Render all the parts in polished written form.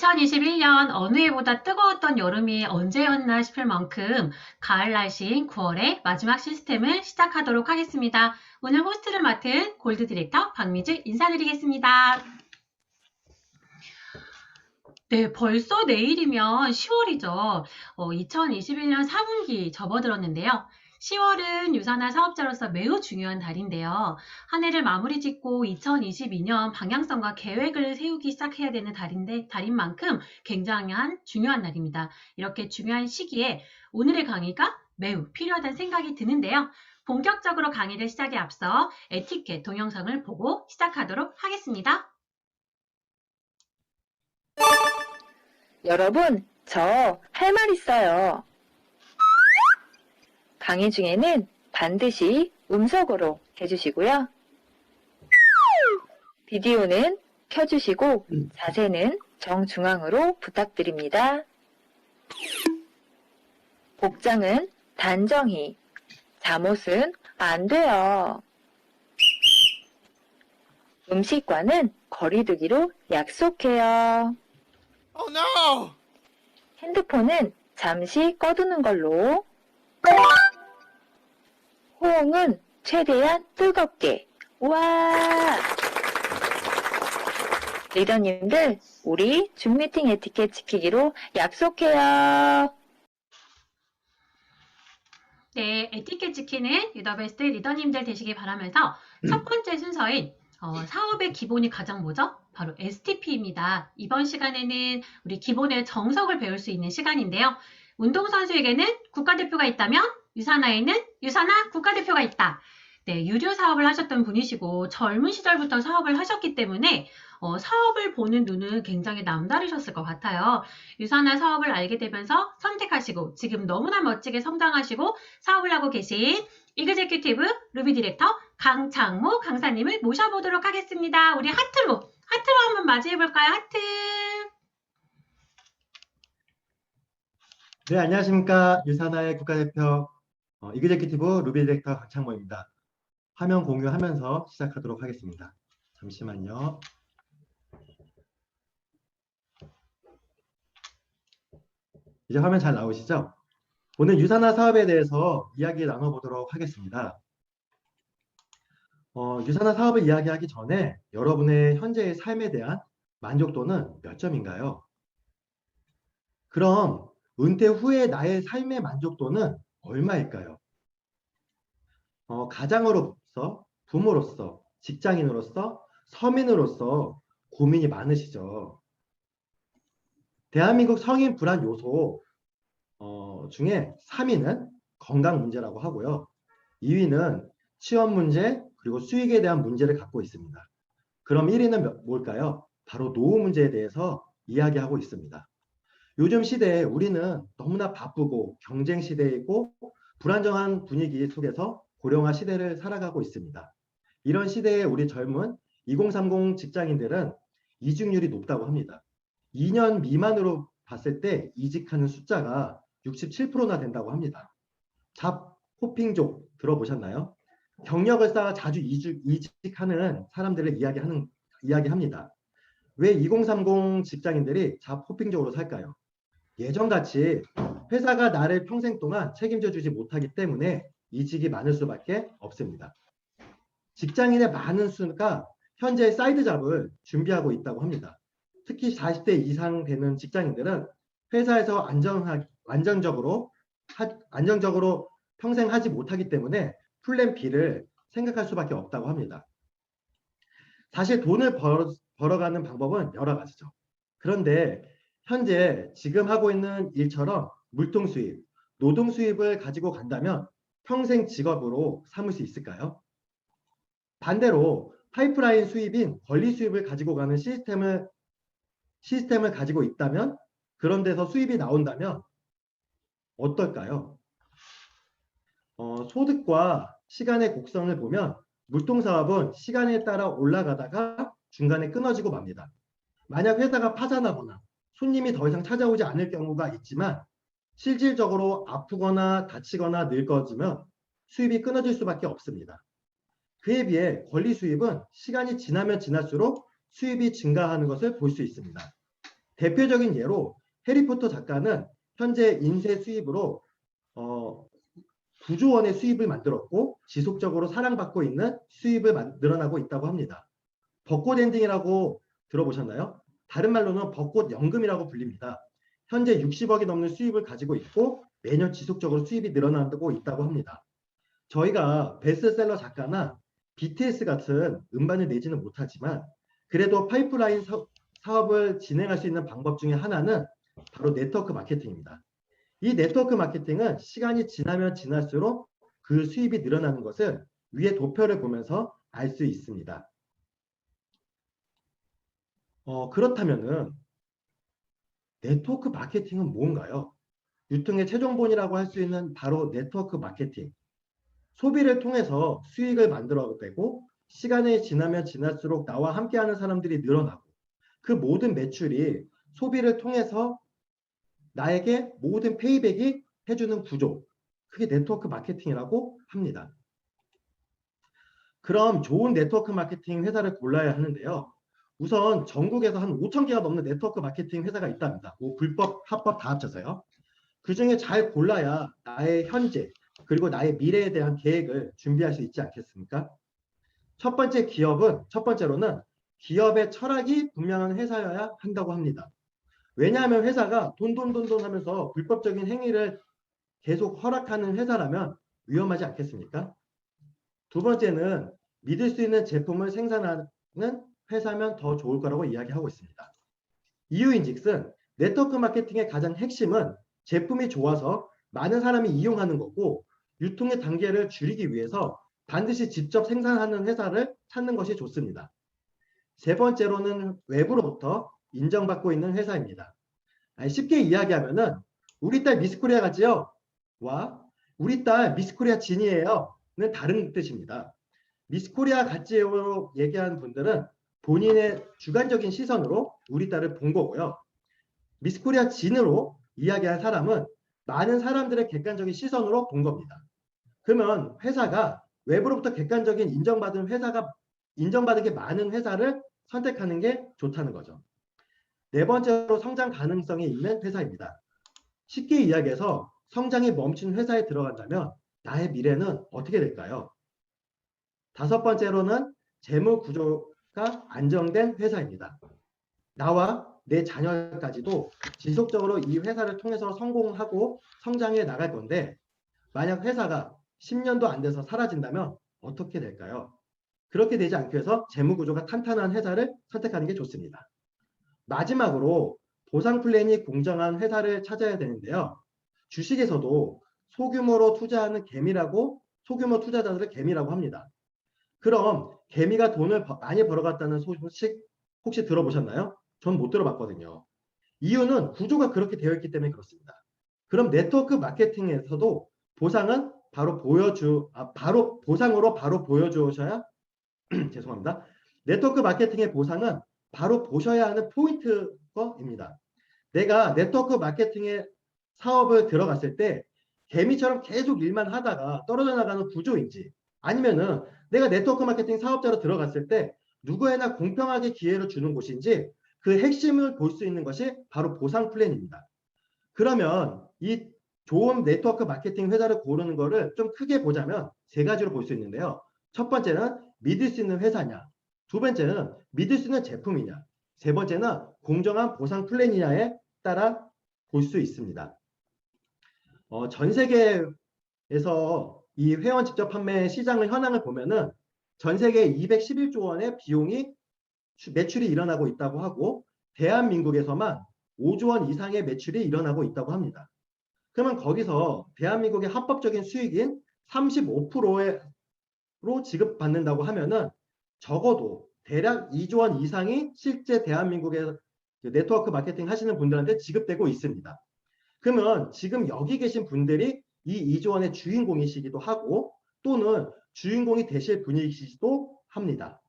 2021년 어느 해보다 뜨거웠던 여름이 언제였나 싶을 만큼 가을 날씨인 9월의 마지막 시스템을 시작하도록 하겠습니다. 오늘 호스트를 맡은 골드 디렉터 박미주 인사드리겠습니다. 네, 벌써 내일이면 10월이죠. 2021년 4분기 접어들었는데요. 10월은 유산화 사업자로서 매우 중요한 달인데요. 한 해를 마무리 짓고 2022년 방향성과 계획을 세우기 시작해야 되는 달인 만큼 굉장한 중요한 날입니다. 이렇게 중요한 시기에 오늘의 강의가 매우 필요하다는 생각이 드는데요. 본격적으로 강의를 시작에 앞서 에티켓 동영상을 보고 시작하도록 하겠습니다. 여러분, 저 할 말 있어요. 강의 중에는 반드시 음성으로 해주시고요. 비디오는 켜주시고 자세는 정중앙으로 부탁드립니다. 복장은 단정히, 잠옷은 안 돼요. 음식과는 거리두기로 약속해요. Oh no! 핸드폰은 잠시 꺼두는 걸로. 호응은 최대한 뜨겁게. 와! 리더님들, 우리 줌 미팅 에티켓 지키기로 약속해요. 네, 에티켓 지키는 유더베스트 리더님들 되시길 바라면서 첫 번째 순서인 사업의 기본이 가장 뭐죠? 바로 STP입니다. 이번 시간에는 우리 기본의 정석을 배울 수 있는 시간인데요. 운동선수에게는 국가대표가 있다면 유산화에는 유산화 국가대표가 있다. 네, 유료 사업을 하셨던 분이시고 젊은 시절부터 사업을 하셨기 때문에 사업을 보는 눈은 굉장히 남다르셨을 것 같아요. 유산화 사업을 알게 되면서 선택하시고 지금 너무나 멋지게 성장하시고 사업을 하고 계신 이그제큐티브 루비 디렉터 강창모 강사님을 모셔보도록 하겠습니다. 우리 하트로 한번 맞이해볼까요? 하트. 네, 안녕하십니까. 유산화의 국가대표 이그제큐티브 루비 디렉터 강창모입니다. 화면 공유하면서 시작하도록 하겠습니다. 잠시만요. 이제 화면 잘 나오시죠? 오늘 유산화 사업에 대해서 이야기 나눠보도록 하겠습니다. 유산화 사업을 이야기하기 전에 여러분의 현재의 삶에 대한 만족도는 몇 점인가요? 그럼 은퇴 후에 나의 삶의 만족도는 얼마일까요? 가장으로서, 부모로서, 직장인으로서, 서민으로서 고민이 많으시죠. 대한민국 성인 불안 요소 중에 3위는 건강 문제라고 하고요. 2위는 취업 문제 그리고 수익에 대한 문제를 갖고 있습니다. 그럼 1위는 뭘까요? 바로 노후 문제에 대해서 이야기하고 있습니다. 요즘 시대에 우리는 너무나 바쁘고 경쟁 시대이고 불안정한 분위기 속에서 고령화 시대를 살아가고 있습니다. 이런 시대에 우리 젊은 2030 직장인들은 이직률이 높다고 합니다. 2년 미만으로 봤을 때 이직하는 숫자가 67%나 된다고 합니다. 잡 호핑족 들어보셨나요? 경력을 쌓아 자주 이직하는 사람들을 이야기합니다. 왜 2030 직장인들이 잡 호핑족으로 살까요? 예전같이 회사가 나를 평생 동안 책임져 주지 못하기 때문에 이직이 많을 수밖에 없습니다. 직장인의 많은 수가 현재 사이드 잡을 준비하고 있다고 합니다. 특히 40대 이상 되는 직장인들은 회사에서 안정적으로 평생 하지 못하기 때문에 플랜 B를 생각할 수밖에 없다고 합니다. 사실 돈을 벌어가는 방법은 여러 가지죠. 그런데 현재 지금 하고 있는 일처럼 물통 수입, 노동 수입을 가지고 간다면 평생 직업으로 삼을 수 있을까요? 반대로 파이프라인 수입인 권리 수입을 가지고 가는 시스템을 가지고 있다면, 그런 데서 수입이 나온다면 어떨까요? 소득과 시간의 곡선을 보면 물통사업은 시간에 따라 올라가다가 중간에 끊어지고 맙니다. 만약 회사가 파산하거나 손님이 더 이상 찾아오지 않을 경우가 있지만 실질적으로 아프거나 다치거나 늙어지면 수입이 끊어질 수밖에 없습니다. 그에 비해 권리 수입은 시간이 지나면 지날수록 수입이 증가하는 것을 볼 수 있습니다. 대표적인 예로 해리포터 작가는 현재 인쇄 수입으로 9조 원의 수입을 만들었고 지속적으로 사랑받고 있는 수입을 늘어나고 있다고 합니다. 벚꽃 엔딩이라고 들어보셨나요? 다른 말로는 벚꽃 연금이라고 불립니다. 현재 60억이 넘는 수입을 가지고 있고 매년 지속적으로 수입이 늘어나고 있다고 합니다. 저희가 베스트셀러 작가나 BTS 같은 음반을 내지는 못하지만 그래도 파이프라인 사업을 진행할 수 있는 방법 중에 하나는 바로 네트워크 마케팅입니다. 이 네트워크 마케팅은 시간이 지나면 지날수록 그 수입이 늘어나는 것을 위의 도표를 보면서 알 수 있습니다. 그렇다면은 네트워크 마케팅은 뭔가요? 유통의 최종본이라고 할 수 있는 바로 네트워크 마케팅. 소비를 통해서 수익을 만들어내고 시간이 지나면 지날수록 나와 함께하는 사람들이 늘어나고 그 모든 매출이 소비를 통해서 나에게 모든 페이백이 해주는 구조. 그게 네트워크 마케팅이라고 합니다. 그럼 좋은 네트워크 마케팅 회사를 골라야 하는데요. 우선 전국에서 한 5천 개가 넘는 네트워크 마케팅 회사가 있답니다. 뭐 불법, 합법 다 합쳐서요. 그 중에 잘 골라야 나의 현재 그리고 나의 미래에 대한 계획을 준비할 수 있지 않겠습니까? 첫 번째로는 기업의 철학이 분명한 회사여야 한다고 합니다. 왜냐하면 회사가 돈 하면서 불법적인 행위를 계속 허락하는 회사라면 위험하지 않겠습니까? 두 번째는 믿을 수 있는 제품을 생산하는 회사면 더 좋을 거라고 이야기하고 있습니다. 이유인즉슨 네트워크 마케팅의 가장 핵심은 제품이 좋아서 많은 사람이 이용하는 거고 유통의 단계를 줄이기 위해서 반드시 직접 생산하는 회사를 찾는 것이 좋습니다. 세 번째로는 외부로부터 인정받고 있는 회사입니다. 쉽게 이야기하면은 우리 딸 미스코리아 가지요? 와 우리 딸 미스코리아 진이에요. 는 다른 뜻입니다. 미스코리아 가지요 얘기하는 분들은 본인의 주관적인 시선으로 우리 딸을 본 거고요. 미스코리아 진으로 이야기한 사람은 많은 사람들의 객관적인 시선으로 본 겁니다. 그러면 회사가 외부로부터 객관적인 인정받은 게 많은 회사를 선택하는 게 좋다는 거죠. 네 번째로 성장 가능성이 있는 회사입니다. 쉽게 이야기해서 성장이 멈춘 회사에 들어간다면 나의 미래는 어떻게 될까요? 다섯 번째로는 재무 구조가 안정된 회사입니다. 나와 내 자녀까지도 지속적으로 이 회사를 통해서 성공하고 성장해 나갈 건데 만약 회사가 10년도 안 돼서 사라진다면 어떻게 될까요? 그렇게 되지 않기 위해서 재무 구조가 탄탄한 회사를 선택하는 게 좋습니다. 마지막으로 보상 플랜이 공정한 회사를 찾아야 되는데요. 주식에서도 소규모 투자자들을 개미라고 합니다. 그럼 개미가 돈을 많이 벌어갔다는 소식 혹시 들어보셨나요? 전 못 들어봤거든요. 이유는 구조가 그렇게 되어 있기 때문에 그렇습니다. 그럼 네트워크 마케팅에서도 보상은 보상으로 바로 보여주셔야 죄송합니다. 네트워크 마케팅의 보상은 바로 보셔야 하는 포인트입니다. 내가 네트워크 마케팅의 사업을 들어갔을 때 개미처럼 계속 일만 하다가 떨어져 나가는 구조인지 아니면은 내가 네트워크 마케팅 사업자로 들어갔을 때 누구에나 공평하게 기회를 주는 곳인지 그 핵심을 볼 수 있는 것이 바로 보상 플랜입니다. 그러면 이 좋은 네트워크 마케팅 회사를 고르는 거를 좀 크게 보자면 세 가지로 볼 수 있는데요. 첫 번째는 믿을 수 있는 회사냐, 두 번째는 믿을 수 있는 제품이냐, 세 번째는 공정한 보상 플랜이냐에 따라 볼 수 있습니다. 전 세계에서 이 회원 직접 판매 시장의 현황을 보면은 전 세계 211조 원의 매출이 일어나고 있다고 하고 대한민국에서만 5조 원 이상의 매출이 일어나고 있다고 합니다. 그러면 거기서 대한민국의 합법적인 수익인 35%로 지급받는다고 하면은 적어도 대략 2조 원 이상이 실제 대한민국의 네트워크 마케팅 하시는 분들한테 지급되고 있습니다. 그러면 지금 여기 계신 분들이 이 2조 원의 주인공이시기도 하고 또는 주인공이 되실 분이시기도 합니다.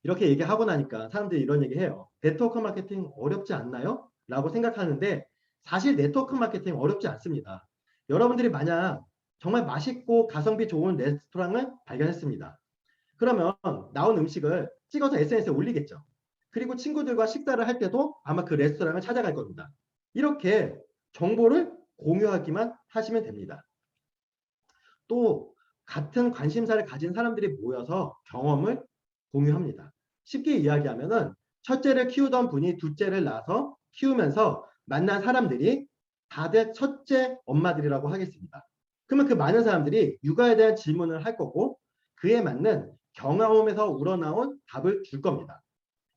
이렇게 얘기하고 나니까 사람들이 이런 얘기해요. 네트워크 마케팅 어렵지 않나요? 라고 생각하는데 사실 네트워크 마케팅 어렵지 않습니다. 여러분들이 만약 정말 맛있고 가성비 좋은 레스토랑을 발견했습니다. 그러면 나온 음식을 찍어서 SNS에 올리겠죠. 그리고 친구들과 식사를 할 때도 아마 그 레스토랑을 찾아갈 겁니다. 이렇게 정보를 공유하기만 하시면 됩니다. 또 같은 관심사를 가진 사람들이 모여서 경험을 공유합니다. 쉽게 이야기하면은 첫째를 키우던 분이 둘째를 낳아서 키우면서 만난 사람들이 다들 첫째 엄마들이라고 하겠습니다. 그러면 그 많은 사람들이 육아에 대한 질문을 할 거고 그에 맞는 경험에서 우러나온 답을 줄 겁니다.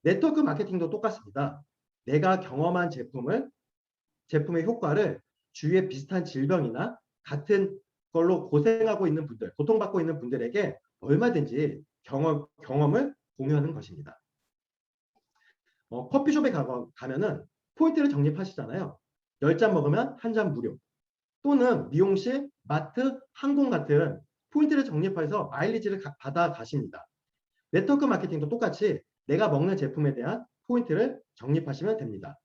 네트워크 마케팅도 똑같습니다. 내가 경험한 제품의 효과를 주위에 비슷한 질병이나 같은 걸로 고생하고 있는 분들, 고통받고 있는 분들에게 얼마든지 경험을 공유하는 것입니다. 커피숍에 가면은 포인트를 적립하시잖아요. 10잔 먹으면 한 잔 무료. 또는 미용실, 마트, 항공 같은 포인트를 적립해서 마일리지를 받아 가십니다. 네트워크 마케팅도 똑같이 내가 먹는 제품에 대한 포인트를 적립하시면 됩니다.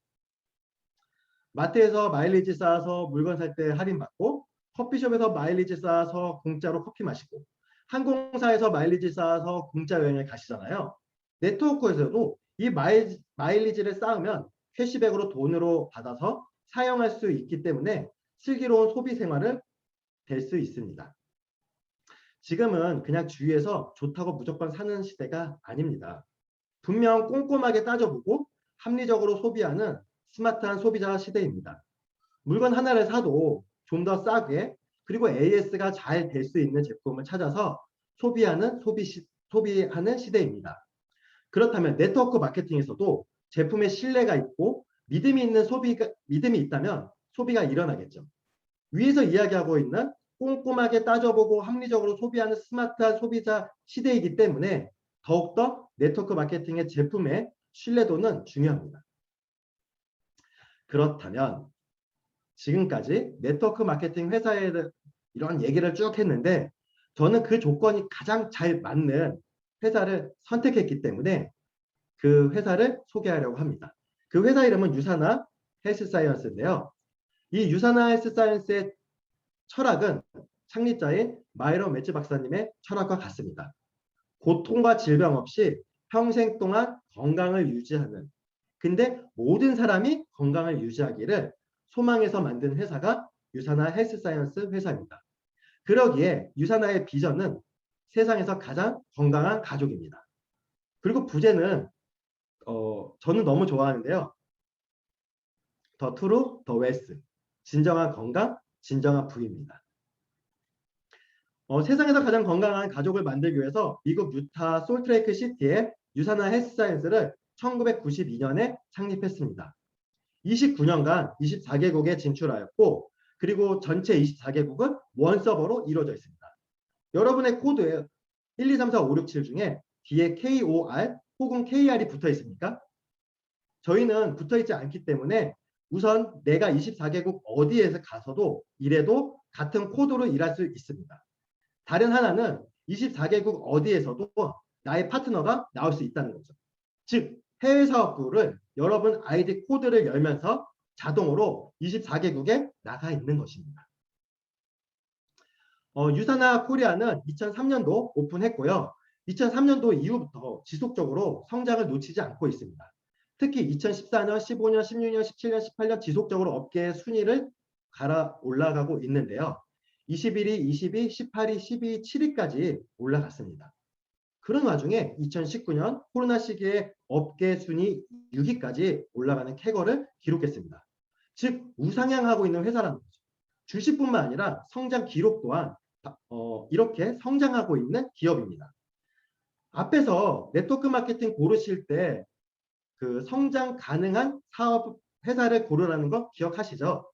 마트에서 마일리지 쌓아서 물건 살 때 할인받고, 커피숍에서 마일리지 쌓아서 공짜로 커피 마시고, 항공사에서 마일리지 쌓아서 공짜 여행을 가시잖아요. 네트워크에서도 이 마일리지를 쌓으면 캐시백으로 돈으로 받아서 사용할 수 있기 때문에 슬기로운 소비 생활을 될 수 있습니다. 지금은 그냥 주위에서 좋다고 무조건 사는 시대가 아닙니다. 분명 꼼꼼하게 따져보고 합리적으로 소비하는 스마트한 소비자 시대입니다. 물건 하나를 사도 좀 더 싸게 그리고 AS가 잘 될 수 있는 제품을 찾아서 소비하는 시대입니다. 그렇다면 네트워크 마케팅에서도 제품에 신뢰가 있고 믿음이 있다면 소비가 일어나겠죠. 위에서 이야기하고 있는 꼼꼼하게 따져보고 합리적으로 소비하는 스마트한 소비자 시대이기 때문에 더욱더 네트워크 마케팅의 제품의 신뢰도는 중요합니다. 그렇다면 지금까지 네트워크 마케팅 회사에 이런 얘기를 쭉 했는데 저는 그 조건이 가장 잘 맞는 회사를 선택했기 때문에 그 회사를 소개하려고 합니다. 그 회사 이름은 유사나 헬스사이언스인데요. 이 유사나 헬스사이언스의 철학은 창립자인 마이런 매츠 박사님의 철학과 같습니다. 고통과 질병 없이 평생 동안 건강을 유지하는, 근데 모든 사람이 건강을 유지하기를 소망해서 만든 회사가 유사나 헬스사이언스 회사입니다. 그러기에 유사나의 비전은 세상에서 가장 건강한 가족입니다. 그리고 부제는 저는 너무 좋아하는데요. 더 트루, 더 웨스. 진정한 건강, 진정한 부입니다. 세상에서 가장 건강한 가족을 만들기 위해서 미국 유타 솔트레이크 시티의 유사나 헬스사이언스를 1992년에 창립했습니다. 29년간 24개국에 진출하였고 그리고 전체 24개국은 원 서버로 이루어져 있습니다. 여러분의 코드에 1, 2, 3, 4, 5, 6, 7 중에 뒤에 KOR 혹은 KR이 붙어 있습니까? 저희는 붙어 있지 않기 때문에 우선 내가 24개국 어디에서 가서도 일해도 같은 코드로 일할 수 있습니다. 다른 하나는 24개국 어디에서도 나의 파트너가 나올 수 있다는 거죠. 즉 해외 사업부를 여러분 아이디 코드를 열면서 자동으로 24개국에 나가 있는 것입니다. 유사나 코리아는 2003년도 오픈했고요. 2003년도 이후부터 지속적으로 성장을 놓치지 않고 있습니다. 특히 2014년, 15년, 16년, 17년, 18년 지속적으로 업계의 순위를 갈아 올라가고 있는데요. 21위, 22, 18위, 12위, 7위까지 올라갔습니다. 그런 와중에 2019년 코로나 시기에 업계 순위 6위까지 올라가는 쾌거를 기록했습니다. 즉 우상향하고 있는 회사라는 거죠. 주식뿐만 아니라 성장 기록 또한 이렇게 성장하고 있는 기업입니다. 앞에서 네트워크 마케팅 고르실 때 그 성장 가능한 사업 회사를 고르라는 거 기억하시죠?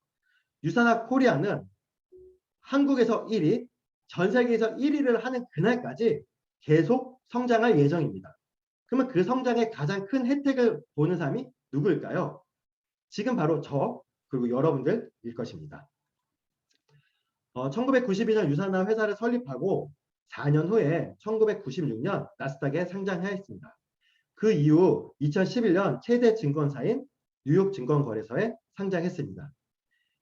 유사나 코리아는 한국에서 1위, 전 세계에서 1위를 하는 그날까지 계속 성장할 예정입니다. 그러면 그 성장의 가장 큰 혜택을 보는 사람이 누구일까요? 지금 바로 저 그리고 여러분들일 것입니다. 1992년 유사나 회사를 설립하고 4년 후에 1996년 나스닥에 상장하였습니다. 그 이후 2011년 최대 증권사인 뉴욕 증권거래소에 상장했습니다.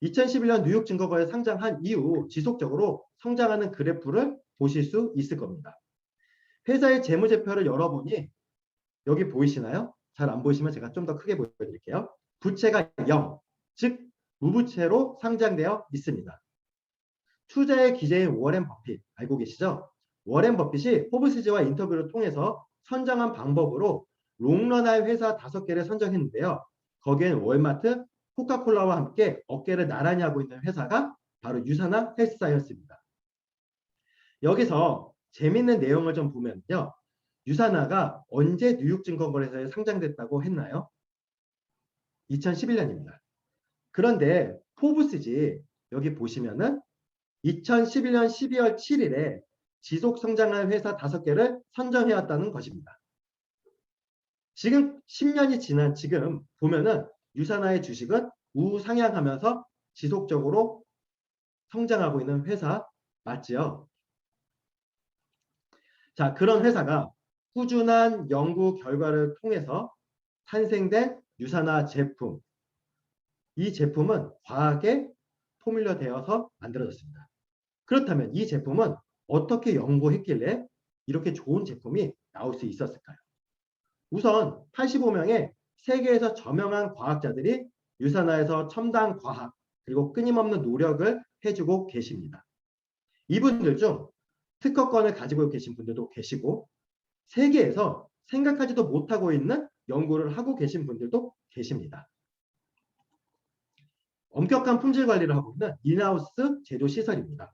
2011년 뉴욕 증권거래소에 상장한 이후 지속적으로 성장하는 그래프를 보실 수 있을 겁니다. 회사의 재무제표를 열어보니 여기 보이시나요? 잘 안 보이시면 제가 좀 더 크게 보여드릴게요. 부채가 0, 즉 무부채로 상장되어 있습니다. 투자의 기재인 워렌 버핏 알고 계시죠? 워렌 버핏이 포브스지와 인터뷰를 통해서 선정한 방법으로 롱런할 회사 5개를 선정했는데요. 거기엔 월마트, 코카콜라와 함께 어깨를 나란히 하고 있는 회사가 바로 유사나 헬스사였습니다. 여기서 재밌는 내용을 좀 보면요. 유사나가 언제 뉴욕증권거래소에 상장됐다고 했나요? 2011년입니다. 그런데 포브스지 여기 보시면은 2011년 12월 7일에 지속 성장할 회사 5개를 선정해왔다는 것입니다. 지금 10년이 지난 지금 보면은 유사나의 주식은 우상향하면서 지속적으로 성장하고 있는 회사 맞지요? 자, 그런 회사가 꾸준한 연구 결과를 통해서 탄생된 유사나 제품. 이 제품은 과학에 포뮬러되어서 만들어졌습니다. 그렇다면 이 제품은 어떻게 연구했길래 이렇게 좋은 제품이 나올 수 있었을까요? 우선 85명의 세계에서 저명한 과학자들이 유사나에서 첨단 과학 그리고 끊임없는 노력을 해주고 계십니다. 이분들 중 특허권을 가지고 계신 분들도 계시고 세계에서 생각하지도 못하고 있는 연구를 하고 계신 분들도 계십니다. 엄격한 품질 관리를 하고 있는 인하우스 제조 시설입니다.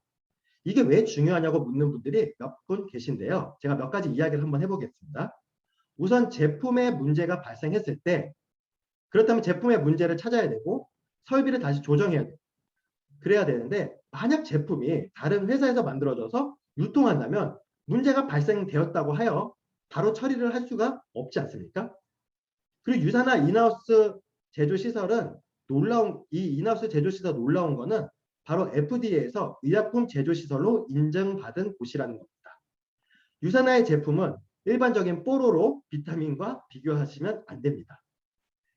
이게 왜 중요하냐고 묻는 분들이 몇 분 계신데요. 제가 몇 가지 이야기를 한번 해보겠습니다. 우선 제품에 문제가 발생했을 때 그렇다면 제품의 문제를 찾아야 되고 설비를 다시 조정해야 돼요. 그래야 되는데 만약 제품이 다른 회사에서 만들어져서 유통한다면 문제가 발생되었다고 하여 바로 처리를 할 수가 없지 않습니까? 그리고 유사나 인하우스 제조시설은 이 인하우스 제조시설 놀라운 거는 바로 FDA에서 의약품 제조시설로 인증받은 곳이라는 겁니다. 유사나의 제품은 일반적인 뽀로로 비타민과 비교하시면 안 됩니다.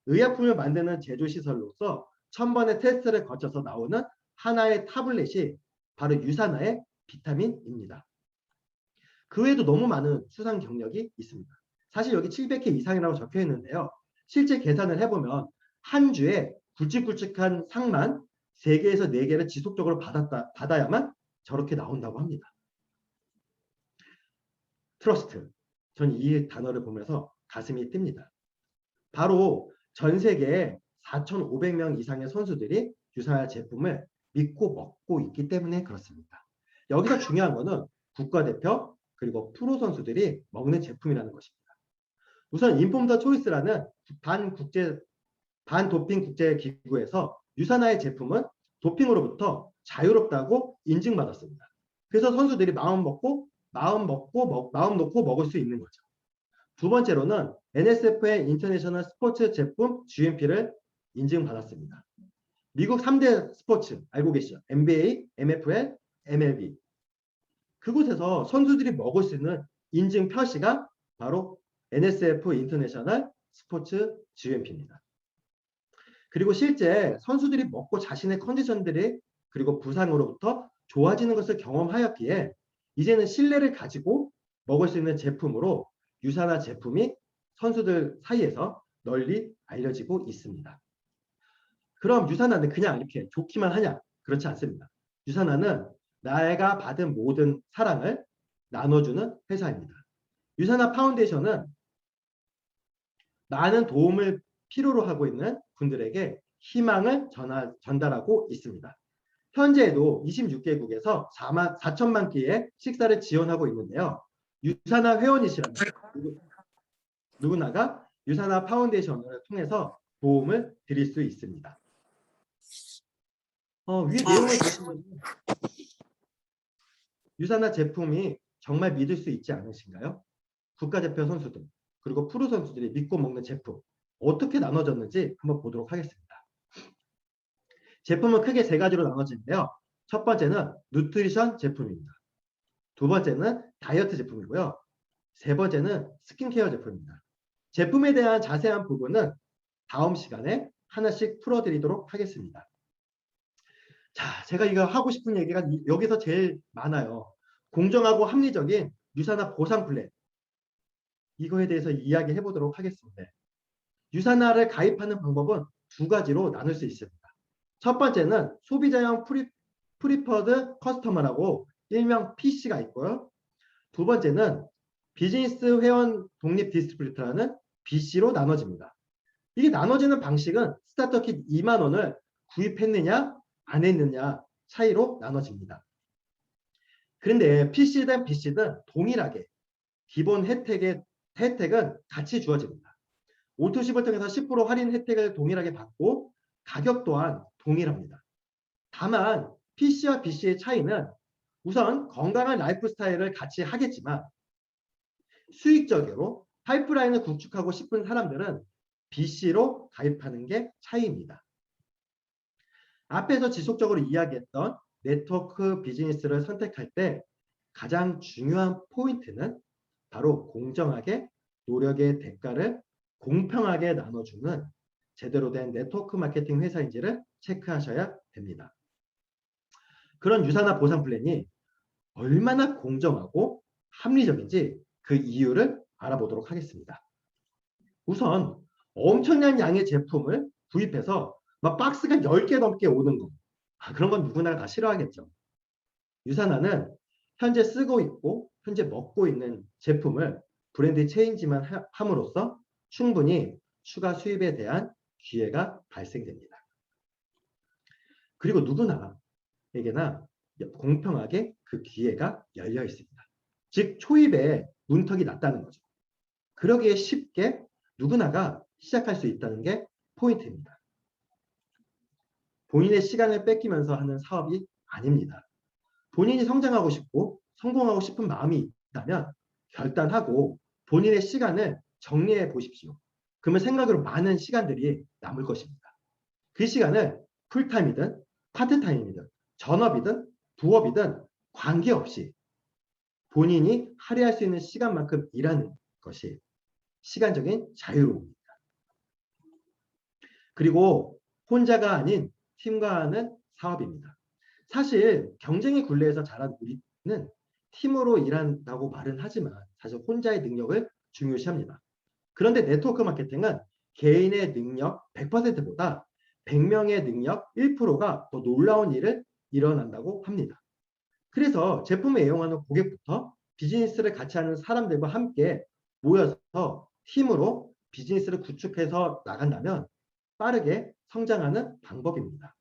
의약품을 만드는 제조시설로서 1000번의 테스트를 거쳐서 나오는 하나의 타블렛이 바로 유사나의 비타민입니다. 그 외에도 너무 많은 수상 경력이 있습니다. 사실 여기 700회 이상이라고 적혀 있는데요. 실제 계산을 해보면 한 주에 굵직굵직한 상만 3개에서 4개를 지속적으로 받아야만 저렇게 나온다고 합니다. 트러스트. 전 이 단어를 보면서 가슴이 뜁니다. 바로 전 세계에 4,500명 이상의 선수들이 유사나 제품을 믿고 먹고 있기 때문에 그렇습니다. 여기서 중요한 거는 국가대표 그리고 프로 선수들이 먹는 제품이라는 것입니다. 우선 인폼더 초이스라는 반도핑 국제기구에서 유사나의 제품은 도핑으로부터 자유롭다고 인증받았습니다. 그래서 선수들이 마음 놓고 먹을 수 있는 거죠. 두 번째로는 NSF의 인터내셔널 스포츠 제품 GMP를 인증받았습니다. 미국 3대 스포츠 알고 계시죠? NBA, NFL, MLB. 그곳에서 선수들이 먹을 수 있는 인증 표시가 바로 NSF 인터내셔널 스포츠 GMP입니다. 그리고 실제 선수들이 먹고 자신의 컨디션들이 그리고 부상으로부터 좋아지는 것을 경험하였기에 이제는 신뢰를 가지고 먹을 수 있는 제품으로 유사나 제품이 선수들 사이에서 널리 알려지고 있습니다. 그럼 유사나는 그냥 이렇게 좋기만 하냐? 그렇지 않습니다. 유사나는 내가 받은 모든 사랑을 나눠주는 회사입니다. 유사나 파운데이션은 많은 도움을 필요로 하고 있는 분들에게 희망을 전달하고 있습니다. 현재에도 26개국에서 4천만 끼의 식사를 지원하고 있는데요. 유사나 회원이시라면 누구나가 유사나 파운데이션을 통해서 도움을 드릴 수 있습니다. 위에 내용을 보시면 유사나 제품이 정말 믿을 수 있지 않으신가요? 국가대표 선수들 그리고 프로 선수들이 믿고 먹는 제품 어떻게 나눠졌는지 한번 보도록 하겠습니다. 제품은 크게 3가지로 나눠지는데요. 첫 번째는 누트리션 제품입니다. 두 번째는 다이어트 제품이고요. 세 번째는 스킨케어 제품입니다. 제품에 대한 자세한 부분은 다음 시간에 하나씩 풀어드리도록 하겠습니다. 자, 제가 이거 하고 싶은 얘기가 여기서 제일 많아요. 공정하고 합리적인 유사나 보상 플랜. 이거에 대해서 이야기해 보도록 하겠습니다. 유산화를 가입하는 방법은 두 가지로 나눌 수 있습니다. 첫 번째는 소비자형 프리퍼드 커스터머라고 일명 PC가 있고요. 두 번째는 비즈니스 회원 독립 디스트리뷰터라는 BC로 나눠집니다. 이게 나눠지는 방식은 스타터 킷 2만 원을 구입했느냐 안 했느냐 차이로 나눠집니다. 그런데 PC든 BC든 동일하게 기본 혜택은 같이 주어집니다. 오토십을 통해서 10% 할인 혜택을 동일하게 받고 가격 또한 동일합니다. 다만 PC와 BC의 차이는 우선 건강한 라이프 스타일을 같이 하겠지만 수익적으로 파이프라인을 구축하고 싶은 사람들은 BC로 가입하는 게 차이입니다. 앞에서 지속적으로 이야기했던 네트워크 비즈니스를 선택할 때 가장 중요한 포인트는 바로 공정하게 노력의 대가를 공평하게 나눠주는 제대로 된 네트워크 마케팅 회사인지를 체크하셔야 됩니다. 그런 유산화 보상 플랜이 얼마나 공정하고 합리적인지 그 이유를 알아보도록 하겠습니다. 우선 엄청난 양의 제품을 구입해서 막 박스가 10개 넘게 오는 거. 그런 건 누구나 다 싫어하겠죠. 유산화는 현재 쓰고 있고 현재 먹고 있는 제품을 브랜드 체인지만 함으로써 충분히 추가 수입에 대한 기회가 발생됩니다. 그리고 누구나에게나 공평하게 그 기회가 열려 있습니다. 즉 초입에 문턱이 낮다는 거죠. 그러기에 쉽게 누구나가 시작할 수 있다는 게 포인트입니다. 본인의 시간을 뺏기면서 하는 사업이 아닙니다. 본인이 성장하고 싶고 성공하고 싶은 마음이 있다면 결단하고 본인의 시간을 정리해 보십시오. 그러면 생각으로 많은 시간들이 남을 것입니다. 그 시간을 풀타임이든 파트타임이든 전업이든 부업이든 관계없이 본인이 할애할 수 있는 시간만큼 일하는 것이 시간적인 자유로움입니다. 그리고 혼자가 아닌 팀과 하는 사업입니다. 사실 경쟁의 굴레에서 자란 우리는 팀으로 일한다고 말은 하지만 사실 혼자의 능력을 중요시합니다. 그런데 네트워크 마케팅은 개인의 능력 100%보다 100명의 능력 1%가 더 놀라운 일을 일어난다고 합니다. 그래서 제품을 애용하는 고객부터 비즈니스를 같이 하는 사람들과 함께 모여서 팀으로 비즈니스를 구축해서 나간다면 빠르게 성장하는 방법입니다.